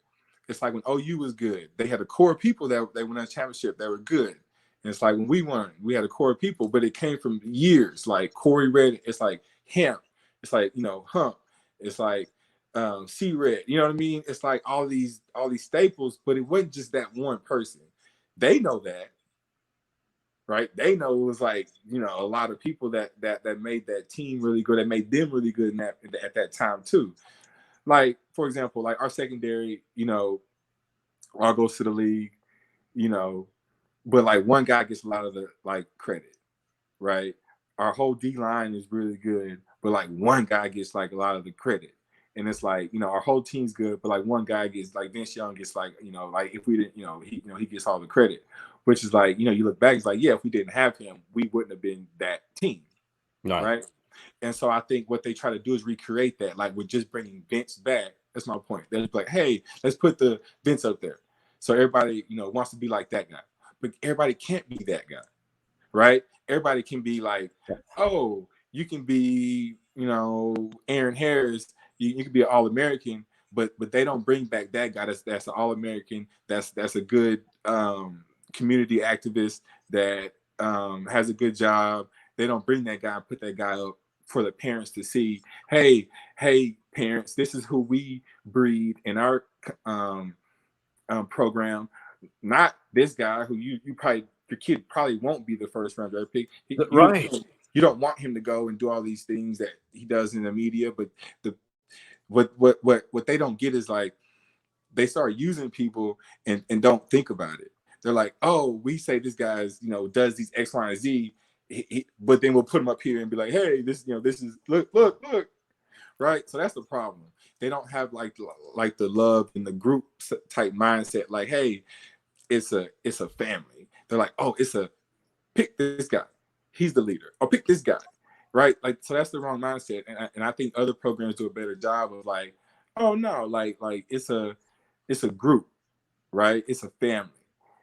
[SPEAKER 8] It's like when OU was good, they had a core of people that they won a championship that were good. And it's like when we won, we had a core of people, but it came from years. Like Corey Red, it's like Hemp, it's like Hump, it's like C-Red, you know what I mean? It's like all these staples, but it wasn't just that one person. They know that, right? They know it was like, a lot of people that made that team really good, that made them really good at that time too. Like, for example, like our secondary, all goes to the league, you know, but like one guy gets a lot of the like credit, right? Our whole D line is really good, but like one guy gets like a lot of the credit. And it's like, you know, our whole team's good, but like one guy gets like Vince Young gets like, you know, like if we didn't, he gets all the credit, which is like, you know, you look back, it's like, yeah, if we didn't have him, we wouldn't have been that team. Right. And so I think what they try to do is recreate that, like with just bringing Vince back. That's my point. They're like, hey, let's put the Vince up there. So everybody, you know, wants to be like that guy, but everybody can't be that guy. Right. Everybody can be like, oh, you can be, you know, Aaron Harris. You can be an All-American, but they don't bring back that guy. That's an All-American. That's a good community activist that has a good job. They don't bring that guy and put that guy up for the parents to see. Hey, parents, this is who we breed in our program. Not this guy who your kid probably won't be the first round draft pick.
[SPEAKER 4] Right.
[SPEAKER 8] You don't want him to go and do all these things that he does in the media, but what they don't get is like they start using people and don't think about it. They're like, oh, we say this guy's, you know, does these X, Y, and Z, but then we'll put him up here and be like, hey, this, you know, this is look, right? So that's the problem. They don't have like the love in the group type mindset. Like, hey, it's a family. They're like, oh, pick this guy, he's the leader, or pick this guy. Right, like so that's the wrong mindset, and I think other programs do a better job of like, oh no, like it's a group, right? It's a family,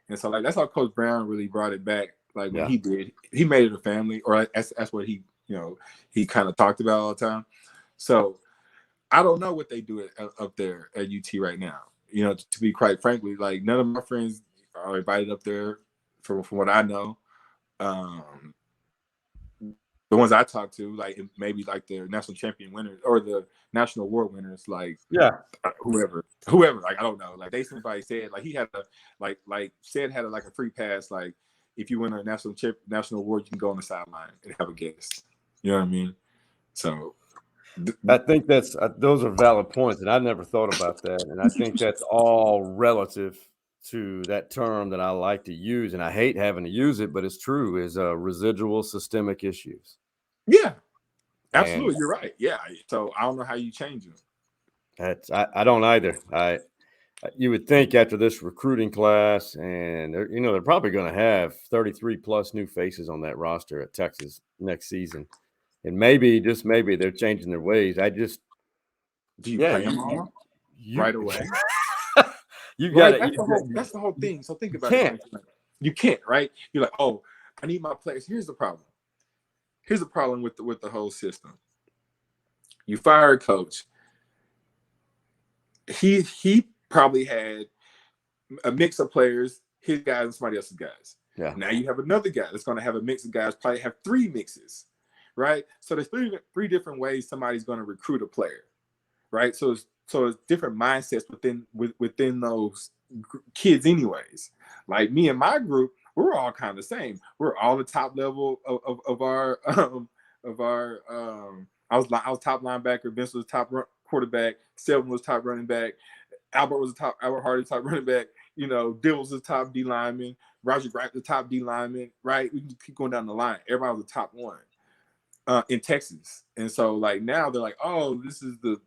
[SPEAKER 8] and so like that's how Coach Brown really brought it back. Like when he did, he made it a family, or that's what he, you know, he kind of talked about all the time. So I don't know what they do up there at UT right now. You know, to be quite frankly, like none of my friends are invited up there, from what I know. The ones I talk to, like maybe like the national champion winners or the national award winners, like whoever, like I don't know, like somebody said like he had a like said had a free pass, like if you win a national award, you can go on the sideline and have a guest. You know what I mean? So
[SPEAKER 4] I think those are valid points, and I never thought about that, and I think that's all relative to that term that I like to use, and I hate having to use it, but it's true, is residual systemic issues.
[SPEAKER 8] Yeah, absolutely. You're right. Yeah. So I don't know how you change them.
[SPEAKER 4] I don't either. You would think after this recruiting class, and they're probably going to have 33 plus new faces on that roster at Texas next season, and maybe, just maybe, they're changing their ways.
[SPEAKER 8] Do you pay them all right away?
[SPEAKER 4] You got it.
[SPEAKER 8] That's the whole thing. So think about it. You can't, right? You're like, oh, I need my players. Here's the problem. Here's the problem with the whole system. You fire a coach. He probably had a mix of players, his guys and somebody else's guys.
[SPEAKER 4] Yeah.
[SPEAKER 8] Now you have another guy that's going to have a mix of guys, probably have three mixes, right? So there's three different ways somebody's going to recruit a player, right? So it's different mindsets within those kids anyways. Like me and my group, we're all kind of the same. We're all the top level of our I was top linebacker, Vince was top quarterback, Selvin was top running back, Albert Hardy top running back, you know, Dill was the top D lineman, Roger Grant the top D lineman, right? We can keep going down the line. Everybody was the top one in Texas. And so like now they're like, oh, this is the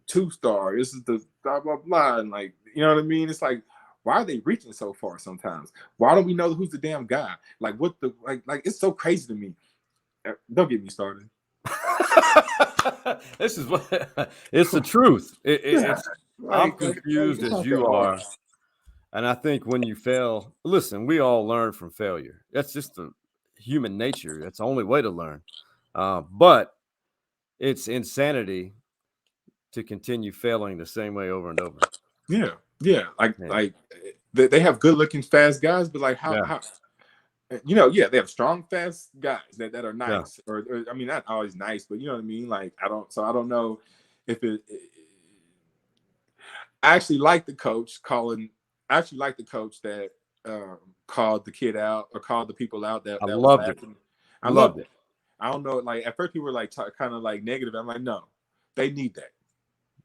[SPEAKER 8] 2-star, this is the blah blah blah. And like, you know what I mean? It's like, why are they reaching so far sometimes? Why don't we know who's the damn guy? Like what the like it's so crazy to me. Don't get me started.
[SPEAKER 4] This is what it's the truth. I'm confused as you are. And I think when you fail, listen, we all learn from failure. That's just the human nature. That's the only way to learn. But it's insanity to continue failing the same way over and over.
[SPEAKER 8] Yeah. Like they have good looking fast guys, but like how you know, yeah, they have strong, fast guys that are nice, or I mean, not always nice, but you know what I mean. Like I don't know if it. I actually like the coach that called the kid out or called the people out. That
[SPEAKER 4] loved it.
[SPEAKER 8] I loved it. I don't know. Like at first, people were like kind of like negative. I'm like, no, they need that.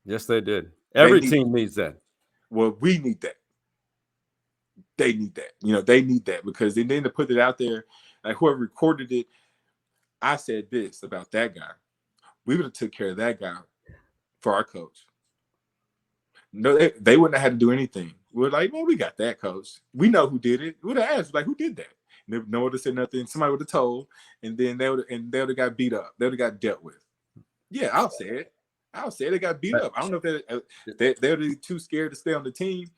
[SPEAKER 4] Yes, they did. Every team needs that.
[SPEAKER 8] Well, we need that. they need that. You know, they need that because then to put it out there, like whoever recorded it, I said this about that guy. We would have took care of that guy for our coach. No, they wouldn't have had to do anything. We're like, man, we got that, coach. We know who did it. We would have asked, like, who did that? And no one would have said nothing. Somebody would have told, and then they would have got beat up. They would have got dealt with. Yeah, I'll say it. They got beat up. I don't know if they're too scared to stay on the team.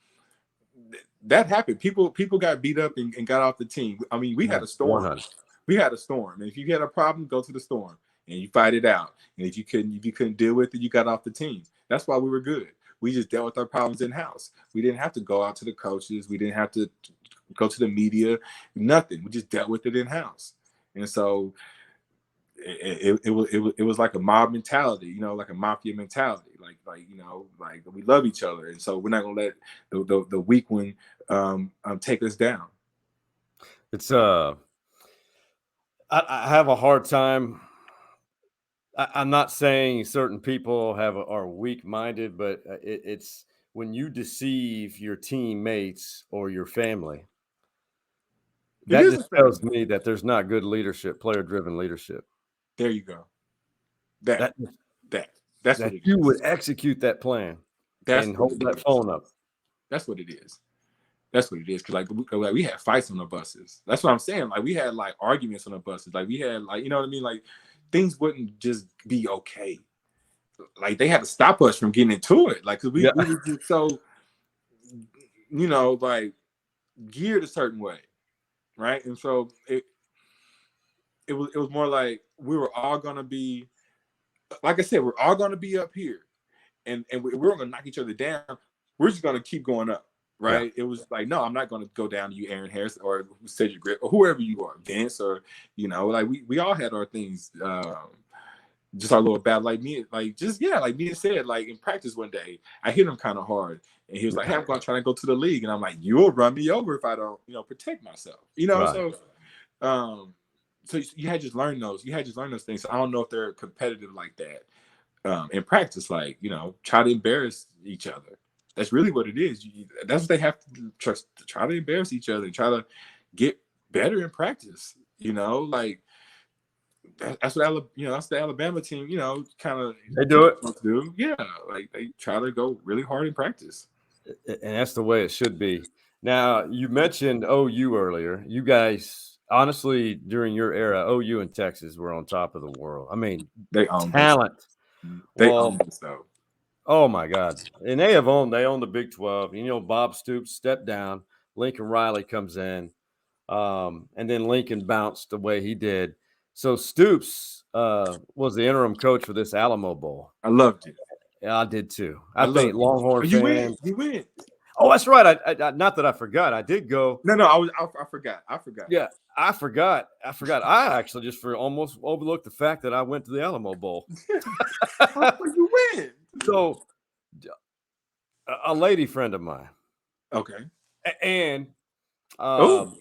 [SPEAKER 8] That happened. People got beat up and got off the team. I mean, we had a storm.
[SPEAKER 4] 100.
[SPEAKER 8] We had a storm. And if you had a problem, go to the storm and you fight it out. And if you couldn't deal with it, you got off the team. That's why we were good. We just dealt with our problems in-house. We didn't have to go out to the coaches. We didn't have to go to the media. Nothing. We just dealt with it in-house. And so it was like a mob mentality, you know, like a mafia mentality. Like you know, like we love each other. And so we're not gonna let the weak one take us down.
[SPEAKER 4] It's I have a hard time. I'm not saying certain people are weak-minded, but it's when you deceive your teammates or your family. That just tells me that there's not good leadership, player-driven leadership.
[SPEAKER 8] There you go. That's what it
[SPEAKER 4] you
[SPEAKER 8] is.
[SPEAKER 4] would execute that plan and hold that phone up.
[SPEAKER 8] That's what it is. That's what it is. Because like we had fights on the buses. That's what I'm saying. Like we had like arguments on the buses. Like we had like, you know what I mean? Like things wouldn't just be okay. Like they had to stop us from getting into it. Like, cause we were just so, you know, like geared a certain way, right? And so it was more like we were all gonna be, like I said, we're all gonna be up here, and we're gonna knock each other down. We're just gonna keep going up, right? Yeah. It was like, no, I'm not gonna go down to you, Aaron Harris, or Cedric Benson, or whoever you are, Vince, or you know, like we all had our things. Just our little battle, like me, like me said, like in practice one day, I hit him kind of hard, and he was like, "Hey, I'm gonna try to go to the league," and I'm like, "You'll run me over if I don't, you know, protect myself," you know. Right. So you had to just learn those. You had to just learn those things. So I don't know if they're competitive like that in practice, like you know, try to embarrass each other. That's really what it is. That's what they have to try to embarrass each other, try to get better in practice. You know, like. That's what that's the Alabama team. You know, kind of
[SPEAKER 4] they do it.
[SPEAKER 8] Yeah, like they try to go really hard in practice,
[SPEAKER 4] and that's the way it should be. Now, you mentioned OU earlier. You guys, honestly, during your era, OU and Texas were on top of the world. I mean,
[SPEAKER 8] they own
[SPEAKER 4] talent.
[SPEAKER 8] They own this though.
[SPEAKER 4] Oh my God! And they own the Big 12. You know, Bob Stoops stepped down. Lincoln Riley comes in, and then Lincoln bounced the way he did. So Stoops was the interim coach for this Alamo Bowl.
[SPEAKER 8] I loved it.
[SPEAKER 4] Yeah, I did too. I think Longhorn fans.
[SPEAKER 8] You win.
[SPEAKER 4] Oh, that's right. I not that I forgot. I did go.
[SPEAKER 8] No, I forgot.
[SPEAKER 4] Yeah, I forgot. I actually just almost overlooked the fact that I went to the Alamo Bowl.
[SPEAKER 8] You win.
[SPEAKER 4] So, a lady friend of mine.
[SPEAKER 8] Okay.
[SPEAKER 4] And
[SPEAKER 8] man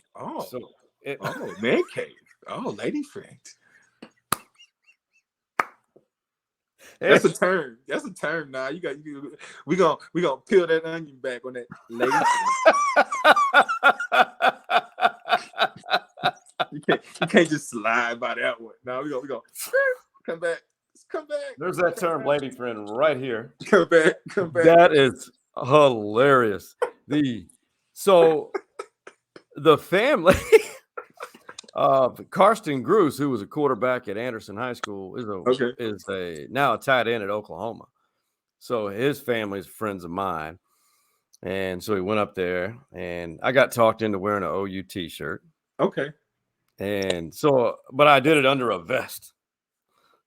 [SPEAKER 8] cave. Oh, lady friend. That's a term. That's a term now. We gonna peel that onion back on that lady friend. You can't just slide by that one. No, we go come back. Come back.
[SPEAKER 4] There's that term, lady friend, right here.
[SPEAKER 8] Come back.
[SPEAKER 4] That is hilarious. So the family. Karsten Gruss, who was a quarterback at Anderson High School, is now a tight end at Oklahoma. So his family's friends of mine. And so he went up there, and I got talked into wearing an OU t-shirt.
[SPEAKER 8] Okay.
[SPEAKER 4] And so, but I did it under a vest.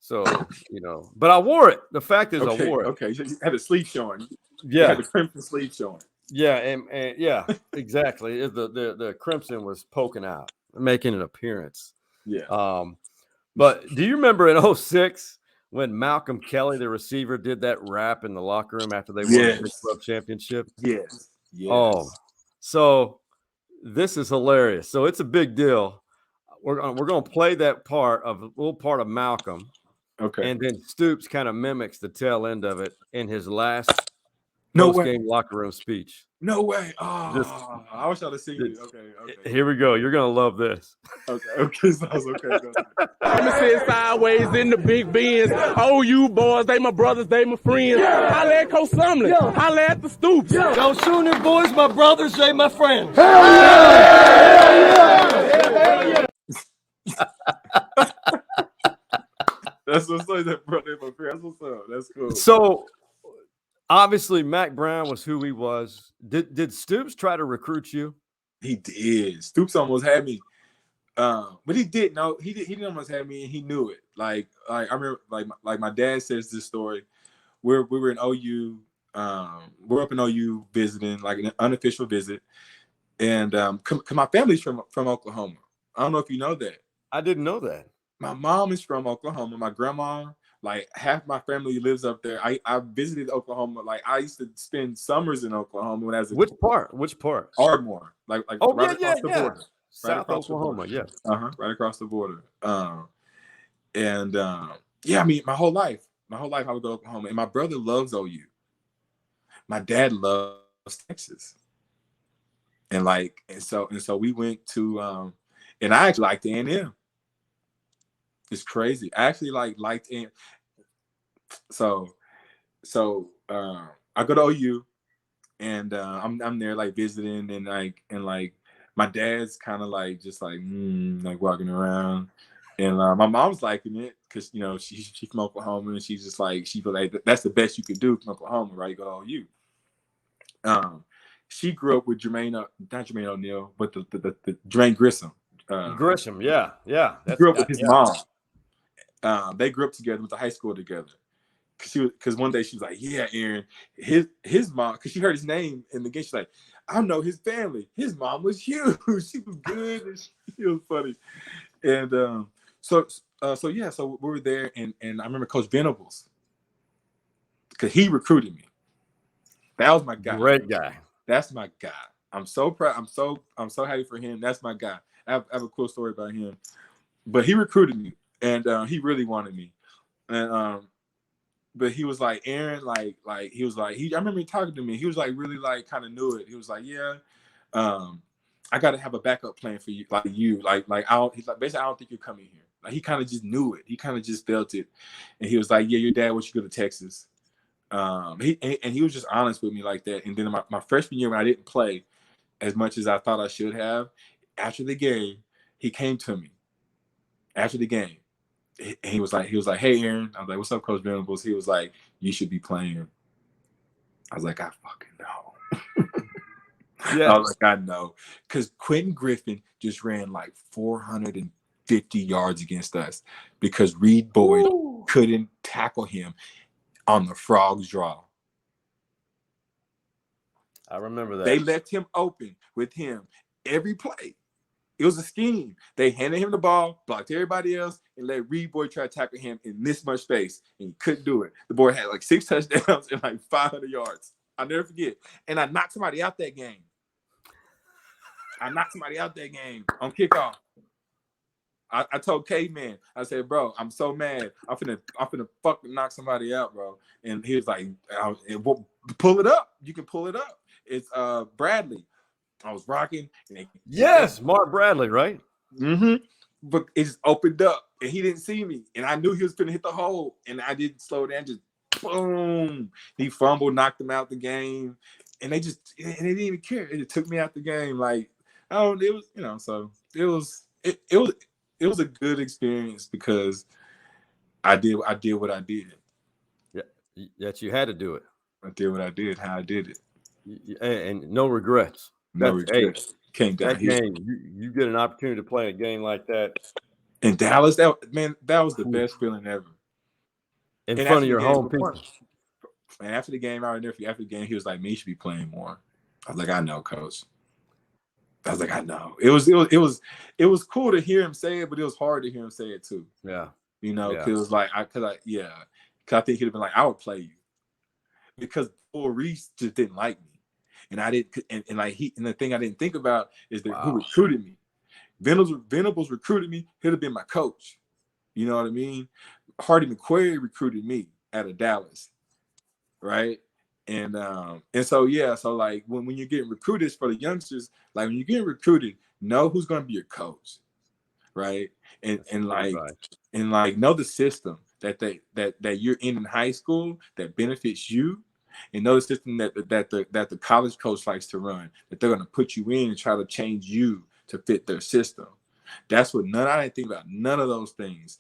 [SPEAKER 4] So, you know, but I wore it. The fact is I wore it.
[SPEAKER 8] Okay. You had a sleeve showing.
[SPEAKER 4] Yeah.
[SPEAKER 8] You had the crimson sleeve showing.
[SPEAKER 4] Yeah. And yeah, exactly. The crimson was poking out, making an appearance.
[SPEAKER 8] Yeah.
[SPEAKER 4] But do you remember in 2006 when Malcolm Kelly, the receiver, did that rap in the locker room after they won the Big 12 championship?
[SPEAKER 8] Yes.
[SPEAKER 4] Oh, so this is hilarious. So it's a big deal. We're gonna play that little part of Malcolm.
[SPEAKER 8] Okay.
[SPEAKER 4] And then Stoops kind of mimics the tail end of it in his last
[SPEAKER 8] No way.
[SPEAKER 4] post-game locker room speech.
[SPEAKER 8] No way. Oh, I wish I'd have seen it. Okay.
[SPEAKER 4] Here we go. You're gonna love this.
[SPEAKER 8] Okay. So okay. Go.
[SPEAKER 9] Let me sit sideways in the big Benz. Oh, you boys, they my brothers, they my friends. Holla at Coach Sumlin. Holla at the Stoops.
[SPEAKER 10] Go Sooner boys, my brothers, they my friends.
[SPEAKER 8] That's what's up. That brother, my friend. That's what's up. That's cool.
[SPEAKER 4] So obviously, Mac Brown was who he was. Did Stoops try to recruit you?
[SPEAKER 8] He did. Stoops almost had me. But he didn't know. He didn't almost have me, and he knew it. Like I remember, like my dad says this story. We were in OU. We're up in OU visiting, like an unofficial visit, and my family's from Oklahoma. I don't know if you know that.
[SPEAKER 4] I didn't know that.
[SPEAKER 8] My mom is from Oklahoma. My grandma, like half my family lives up there. I visited Oklahoma. Like I used to spend summers in Oklahoma when I was
[SPEAKER 4] Which part?
[SPEAKER 8] Ardmore. Like
[SPEAKER 4] oh
[SPEAKER 8] right across the
[SPEAKER 4] yeah.
[SPEAKER 8] border.
[SPEAKER 4] South Oklahoma, yeah.
[SPEAKER 8] Right across the border. Yeah, I mean, my whole life I would go to Oklahoma. And my brother loves OU. My dad loves Texas. And so we went to and I actually liked A&M. It's crazy. I actually liked A&M. So I go to OU and I'm there like visiting and like my dad's kind of like just like walking around, and my mom's liking it because she's from Oklahoma and she's just like she feel like that's the best you could do from Oklahoma, right? You go to OU. She grew up with not Jermaine O'Neal, but the Jermaine Grissom.
[SPEAKER 4] Grisham, yeah.
[SPEAKER 8] Grew up with his mom. They grew up together, went to high school together. Because one day she was like, "Yeah, Aaron, his mom," because she heard his name in the game. She's like, "I know his family. His mom was huge. She was good. And she was funny." And so we were there, and I remember Coach Venables because he recruited me. That was my guy.
[SPEAKER 4] Great guy.
[SPEAKER 8] That's my guy. I'm so proud. I'm so happy for him. That's my guy. I have a cool story about him, but he recruited me, and he really wanted me, and but he was like, Aaron, like he was like, I remember he talking to me. He was like really like kind of knew it. He was like, yeah, I got to have a backup plan for you, he's like basically I don't think you're coming here. Like he kind of just knew it. He kind of just felt it, and he was like, yeah, your dad wants you to go to Texas. He was just honest with me like that. And then my freshman year when I didn't play as much as I thought I should have, after the game, he came to me after the game. He was like, hey, Aaron. I was like, what's up, Coach Venables? He was like, you should be playing. I was like, I fucking know. Yeah. I was like, I know. Because Quentin Griffin just ran like 450 yards against us because Reed Boyd couldn't tackle him on the frog's draw.
[SPEAKER 4] I remember that.
[SPEAKER 8] They left him open with him every play. It was a scheme. They handed him the ball, blocked everybody else, and let Reed Boyd try to tackle him in this much space, and he couldn't do it. The boy had like 6 touchdowns and like 500 yards. I'll never forget. And I knocked somebody out that game. on kickoff. I told K-Man, I said, bro, I'm so mad. I'm finna fucking knock somebody out, bro. And he was like, pull it up. You can pull it up. It's Bradley. I was rocking.
[SPEAKER 4] Yes, Mark Bradley, right?
[SPEAKER 8] Mm-hmm. But it just opened up, and he didn't see me. And I knew he was going to hit the hole, and I didn't slow down. Just boom. He fumbled, knocked him out the game. And they didn't even care. It took me out the game. Like, it was, so it was a good experience because I did what I did.
[SPEAKER 4] Yeah, that you had to do it.
[SPEAKER 8] I did what I did, how I did it.
[SPEAKER 4] And no regrets.
[SPEAKER 8] No regrets. Came down.
[SPEAKER 4] That game, you get an opportunity to play a game like that.
[SPEAKER 8] In Dallas, that was the best feeling ever.
[SPEAKER 4] In front of your home people.
[SPEAKER 8] And after the game, after the game, he was like, "Me, you should be playing more." I was like, "I know, coach." I was like, "I know." It was cool to hear him say it, but it was hard to hear him say it too.
[SPEAKER 4] Yeah,
[SPEAKER 8] because it was like, because I think he'd have been like, "I would play you," because Bull Reese just didn't like me, and I didn't, and the thing I didn't think about is that who recruited me. Venables recruited me. He'd have been my coach. You know what I mean? Hardy McQuarrie recruited me out of Dallas. Right, And so yeah, so like when you're getting recruited for the youngsters, like when you're getting recruited, know who's going to be your coach, right? And like know the system that you're in high school that benefits you, and know the system that the college coach likes to run, that they're going to put you in and try to change you to fit their system. That's what I didn't think about none of those things.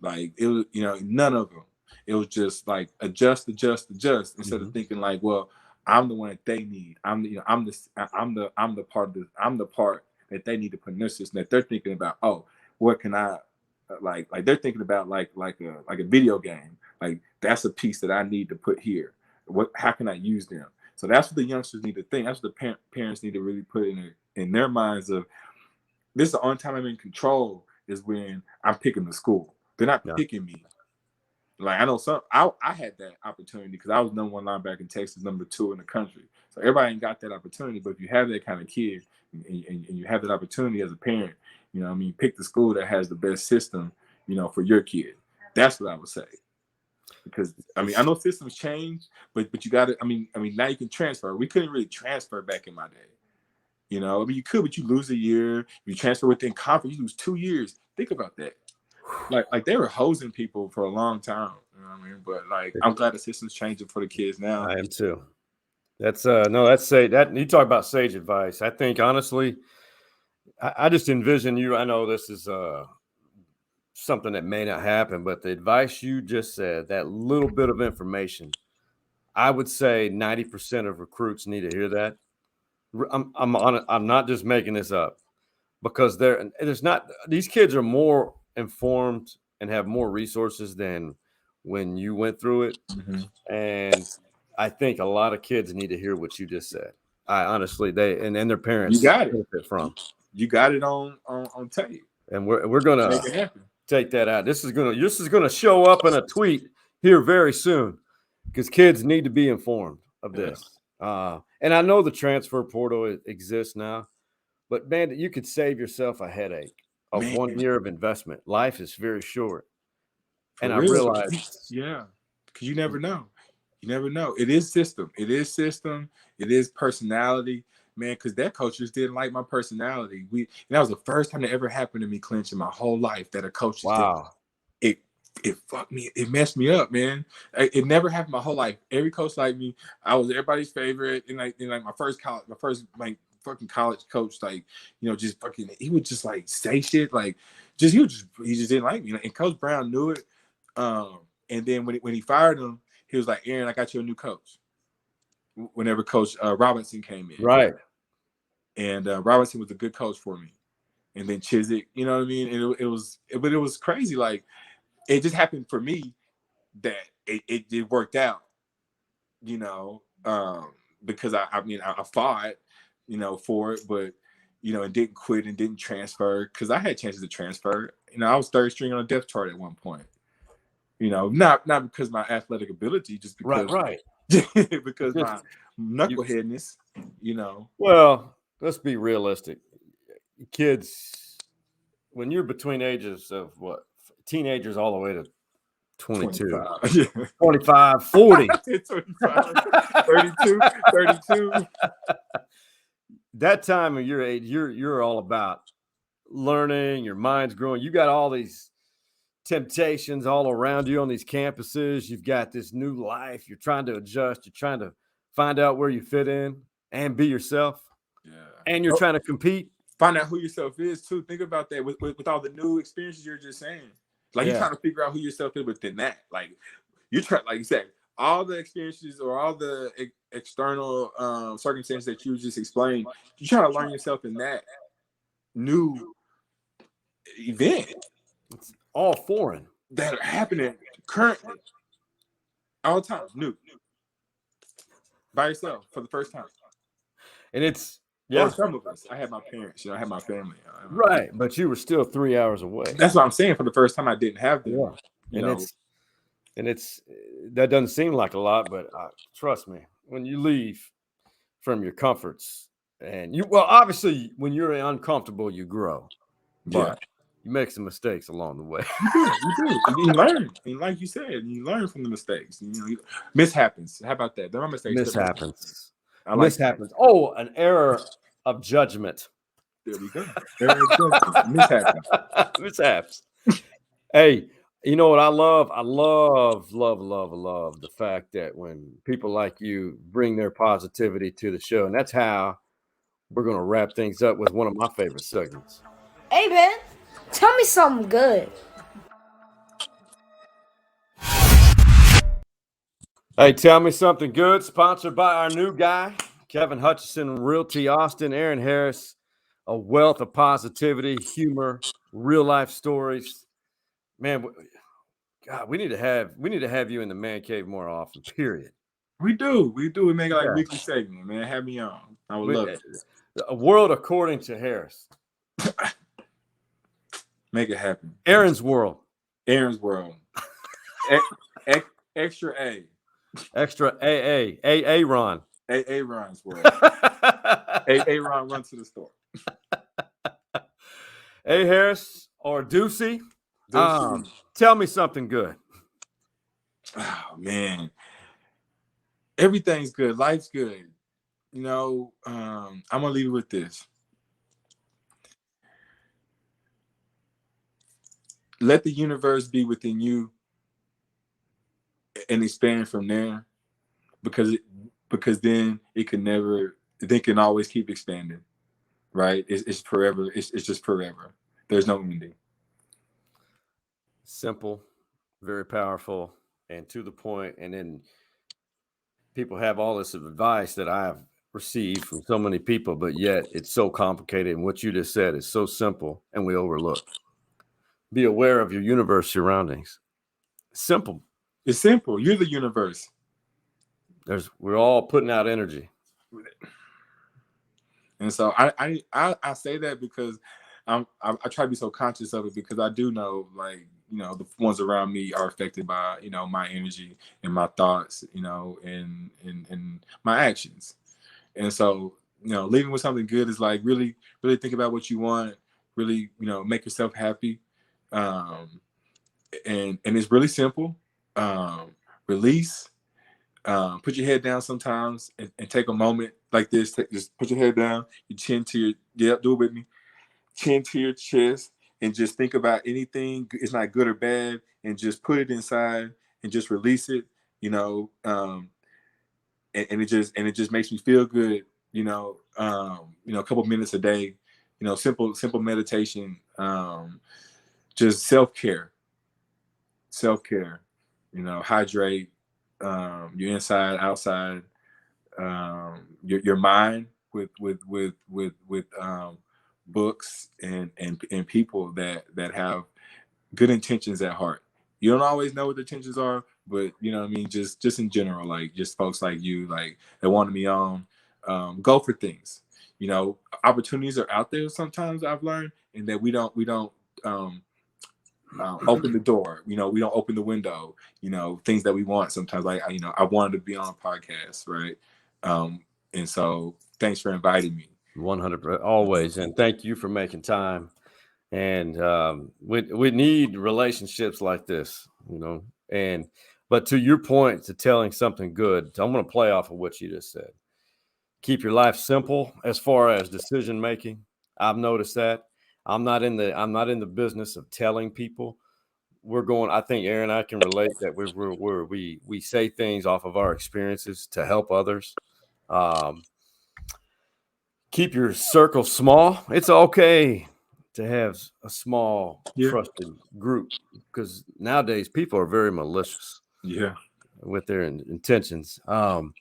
[SPEAKER 8] Like it was, none of them. It was just like adjust instead of thinking like, well, I'm the one that they need. I'm the part that they need to put in their system, that they're thinking about. Oh, what can I like they're thinking about like a video game. Like that's a piece that I need to put here. How can I use them? So that's what the youngsters need to think. That's what the parents need to really put in their minds of, this is the only time I'm in control is when I'm picking the school. They're not picking me. Like I know I had that opportunity because I was #1 linebacker in Texas, #2 in the country. So everybody ain't got that opportunity. But if you have that kind of kid and you have that opportunity as a parent, pick the school that has the best system, for your kid. That's what I would say. Because I know systems change, but you got to. Now you can transfer. We couldn't really transfer back in my day. You could, but you lose a year. If you transfer within conference, you lose 2 years. Think about that. Like they were hosing people for a long time. You know what I mean? But like, I'm glad the system's changing for the kids now.
[SPEAKER 4] I am too. That's that's sage. That you talk about sage advice. I think honestly, I just envision you. I know this is something that may not happen, but the advice you just said, that little bit of information, I would say 90% of recruits need to hear that. I'm not just making this up, because these kids are more informed and have more resources than when you went through it. And I think a lot of kids need to hear what you just said. I honestly, and their parents,
[SPEAKER 8] you got it
[SPEAKER 4] benefit from.
[SPEAKER 8] You got it on tape,
[SPEAKER 4] and we're gonna
[SPEAKER 8] make it happen.
[SPEAKER 4] Take that out. This is gonna show up in a tweet here very soon, because kids need to be informed of this. And I know the transfer portal exists now, but man, you could save yourself a headache of 1 year of investment. Life is very short.
[SPEAKER 8] For
[SPEAKER 4] and
[SPEAKER 8] real.
[SPEAKER 4] I realized,
[SPEAKER 8] because you never know. You never know. It is system. It is personality, man. Because that coach just didn't like my personality. And that was the first time that ever happened to me, Clinch, in my whole life, that a coach it fucked me. It messed me up, man. It never happened my whole life. Every coach liked me. I was everybody's favorite. And like my first fucking college coach, just fucking, he would just like say shit, like he just didn't like me. And Coach Brown knew it. And then when he fired him, he was like, Aaron, I got you a new coach. Whenever Coach Robinson came in,
[SPEAKER 4] right?
[SPEAKER 8] And Robinson was a good coach for me. And then Cedric, you know what I mean? And it was crazy. Like, it just happened for me that it worked out, because I fought, for it, but and didn't quit and didn't transfer, because I had chances to transfer. I was third string on a depth chart at one point. Not because my athletic ability, just because
[SPEAKER 4] right.
[SPEAKER 8] because my knuckleheadness,
[SPEAKER 4] Well, let's be realistic. Kids, when you're between ages of teenagers all the way to 22, 25, 40,
[SPEAKER 8] 32.
[SPEAKER 4] That time of your age, you're all about learning, your mind's growing. You got all these temptations all around you on these campuses. You've got this new life. You're trying to adjust. You're trying to find out where you fit in and be yourself.
[SPEAKER 8] Yeah.
[SPEAKER 4] And you're trying to compete.
[SPEAKER 8] Find out who yourself is too. Think about that with all the new experiences you're just saying. Like, you're trying to figure out who yourself is within that. Like, you're trying, like you said, all the experiences or all the external circumstances that you just explained, you're trying to learn yourself in that new event.
[SPEAKER 4] It's all foreign.
[SPEAKER 8] That are happening currently. All the time. New. By yourself for the first time.
[SPEAKER 4] And it's,
[SPEAKER 8] or some of us. I had my parents, I had my family.
[SPEAKER 4] Right, but you were still 3 hours away.
[SPEAKER 8] That's what I'm saying. For the first time, I didn't have them.
[SPEAKER 4] It's that doesn't seem like a lot, but trust me, when you leave from your comforts, and obviously when you're uncomfortable, you grow. But you make some mistakes along the way.
[SPEAKER 8] You do. You learn. And like you said, you learn from the mistakes. Mishappens. How about that? There are mistakes.
[SPEAKER 4] Mishappens.
[SPEAKER 8] I like
[SPEAKER 4] Mishappens. That. Oh, an error of judgment.
[SPEAKER 8] There we go. Error of judgment. Mishappens.
[SPEAKER 4] Mishaps. Hey, you know what I love? I love the fact that when people like you bring their positivity to the show, and that's how we're going to wrap things up with one of my favorite segments.
[SPEAKER 11] Hey, man, tell me something good.
[SPEAKER 4] Hey, tell me something good. Sponsored by our new guy, Kevin Hutchison, Realty Austin, Aaron Harris, a wealth of positivity, humor, real life stories. Man, God, we need to have you in the man cave more often. Period.
[SPEAKER 8] We do. We make it like a weekly segment, man. Have me on. I would love it.
[SPEAKER 4] A world according to Harris.
[SPEAKER 8] Make it happen.
[SPEAKER 4] Aaron's world.
[SPEAKER 8] Aaron's world. Extra A.
[SPEAKER 4] Extra AA. AA Ron.
[SPEAKER 8] AA Ron's world. AA Ron run to the store.
[SPEAKER 4] Hey, Harris or Deucey. Tell me something good.
[SPEAKER 8] Oh, man. Everything's good. Life's good. I'm going to leave it with this. Let the universe be within you and expand from there, because then it can always keep expanding, right? It's forever. It's just forever. There's no ending.
[SPEAKER 4] Simple, very powerful, and to the point. And then people have all this advice that I've received from so many people, but yet it's so complicated. And what you just said is so simple, and we overlook. Be aware of your universe surroundings. Simple.
[SPEAKER 8] It's simple. You're the universe.
[SPEAKER 4] We're all putting out energy.
[SPEAKER 8] And so I say that because I try to be so conscious of it, because I do know, like, the ones around me are affected by, my energy and my thoughts, and my actions. And so, leaving with something good is like really, really think about what you want, really, make yourself happy. And it's really simple. Release, put your head down sometimes and take a moment like this. Just put your head down, your chin to your, do it with me, chin to your chest, and just think about anything. It's not good or bad, and just put it inside and just release it, and it just makes me feel good, a couple minutes a day, simple meditation, just self-care, hydrate, your inside, outside, your mind with books and people that have good intentions at heart. You don't always know what the intentions are, but just in general, like, just folks like you, like, that want to be on, go for things. Opportunities are out there sometimes, I've learned, and that we don't open the door, we don't open the window, things that we want sometimes. Like, I wanted to be on a podcast, right? And so thanks for inviting me.
[SPEAKER 4] 100%, always. And thank you for making time. And we need relationships like this, but to your point, to telling something good, I'm going to play off of what you just said. Keep your life simple as far as decision making. I've noticed that. I'm not in the business of telling people. I think Aaron and I can relate that we say things off of our experiences to help others. Keep your circle small. It's okay to have a small, trusted group, because nowadays people are very malicious.
[SPEAKER 8] Yeah,
[SPEAKER 4] with their intentions. I'll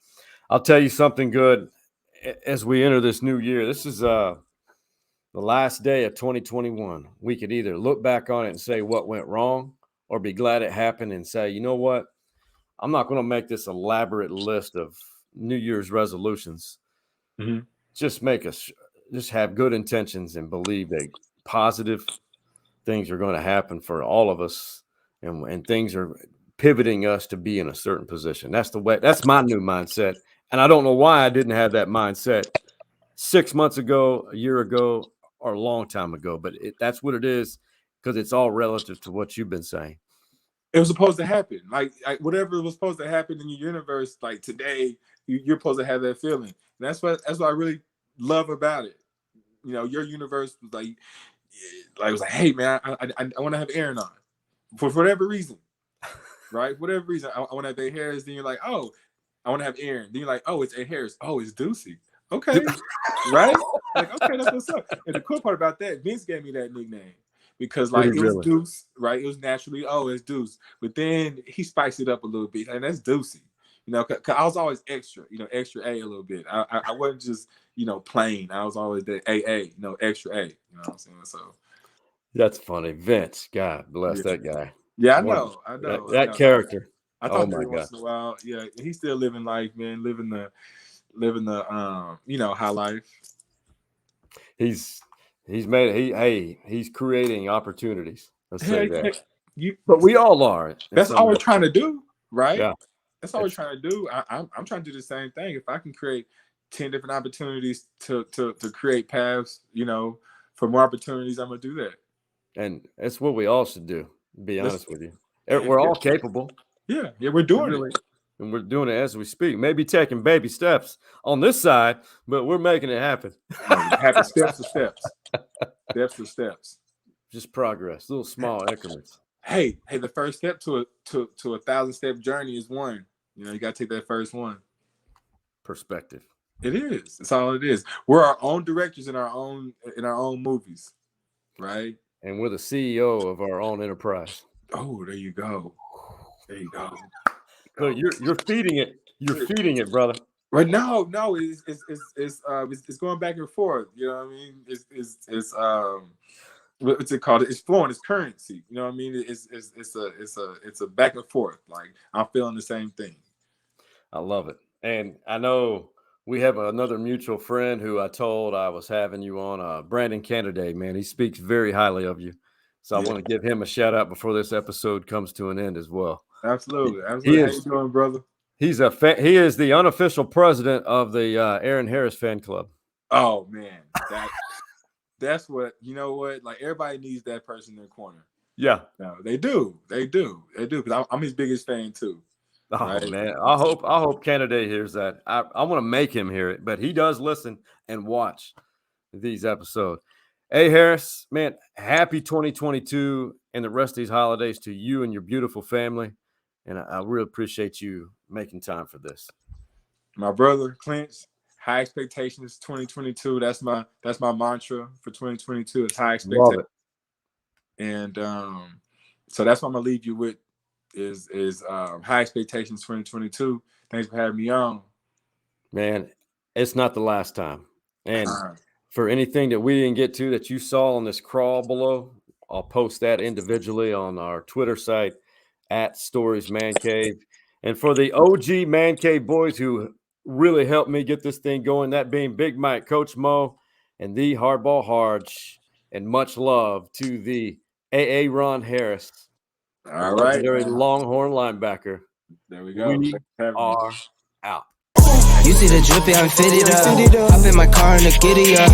[SPEAKER 4] tell you something good as we enter this new year. This is the last day of 2021. We could either look back on it and say what went wrong, or be glad it happened and say, you know what? I'm not going to make this elaborate list of New Year's resolutions.
[SPEAKER 8] Mm-hmm.
[SPEAKER 4] Just have good intentions and believe that positive things are going to happen for all of us, and things are pivoting us to be in a certain position. That's my new mindset. And I don't know why I didn't have that mindset 6 months ago, a year ago, or a long time ago, but that's what it is. because it's all relative to what you've been saying.
[SPEAKER 8] It was supposed to happen. Like whatever was supposed to happen in your universe, like today, you're supposed to have that feeling. And that's what I really love about it. You know, your universe was like it was like, hey man, I want to have Aaron on for whatever reason, right? Whatever reason, I want to have A. Harris. Then you're like, oh, I want to have Aaron. Then you're like, oh, it's A. Harris. Oh, it's Deucey. Okay, right? Like, okay, that's what's up. And the cool part about that, Vince gave me that nickname because like it was Deuce, right? It was naturally, oh, it's Deuce. But then he spiced it up a little bit, and that's Deucey. You know, cause I was always extra, extra A a little bit. I wasn't just, plain. I was always the AA, extra A. You know what I'm saying? So
[SPEAKER 4] that's funny. Vince, God bless that guy.
[SPEAKER 8] Yeah, I know.
[SPEAKER 4] That character.
[SPEAKER 8] I talk to him once in a while. Yeah, he's still living life, man. Living the high life.
[SPEAKER 4] He's creating opportunities. Let's say that.
[SPEAKER 8] But
[SPEAKER 4] we all are.
[SPEAKER 8] That's all we're trying to do, right?
[SPEAKER 4] Yeah.
[SPEAKER 8] That's all we're trying to do. I'm trying to do the same thing. If I can create 10 different opportunities to create paths, for more opportunities, I'm gonna do that.
[SPEAKER 4] And that's what we all should do. To be honest with you, we're all capable.
[SPEAKER 8] Yeah, we're doing it.
[SPEAKER 4] And we're doing it as we speak. Maybe taking baby steps on this side, but we're making it happen.
[SPEAKER 8] Happen steps to steps. Steps to steps.
[SPEAKER 4] Just progress, little small increments.
[SPEAKER 8] Hey, the first step to a 1,000-step journey is one. You got to take that first one.
[SPEAKER 4] Perspective.
[SPEAKER 8] It is. That's all it is. We're our own directors in our own movies, right?
[SPEAKER 4] And we're the CEO of our own enterprise.
[SPEAKER 8] Oh, there you go. There you go.
[SPEAKER 4] So you're feeding it. You're feeding it, brother.
[SPEAKER 8] Right? No, it's going back and forth. You know what I mean? It's what's it called? It's flowing. It's currency. You know what I mean? It's a back and forth. Like I'm feeling the same thing.
[SPEAKER 4] I love it, and I know we have another mutual friend who I told I was having you on. Brandon Candidate, man, he speaks very highly of you. So I want to give him a shout out before this episode comes to an end as well.
[SPEAKER 8] Absolutely. How you doing, brother?
[SPEAKER 4] He is the unofficial president of the Aaron Harris fan club.
[SPEAKER 8] Oh man, that's what Like everybody needs that person in their corner.
[SPEAKER 4] Yeah,
[SPEAKER 8] no, they do. Because I'm his biggest fan too.
[SPEAKER 4] Oh right? Man, I hope Candidate hears that. I want to make him hear it, but he does listen and watch these episodes. Hey Harris, man, happy 2022 and the rest of these holidays to you and your beautiful family. And I really appreciate you making time for this.
[SPEAKER 8] My brother, Clinch, high expectations 2022. That's my mantra for 2022 is high expectations. And so that's what I'm gonna leave you with is high expectations 2022. Thanks for having me on.
[SPEAKER 4] Man, it's not the last time. And for anything that we didn't get to that you saw on this crawl below, I'll post that individually on our Twitter site at Stories Man Cave. And for the OG Man Cave boys who really helped me get this thing going, that being Big Mike, Coach Mo, and the Hardball Harge, and much love to the AA Ron Harris.
[SPEAKER 8] All right.
[SPEAKER 4] Legendary Longhorn linebacker.
[SPEAKER 8] There we go.
[SPEAKER 4] We are out.
[SPEAKER 12] You see the drippy, I'm fitted up. Hop in my car and the giddy up.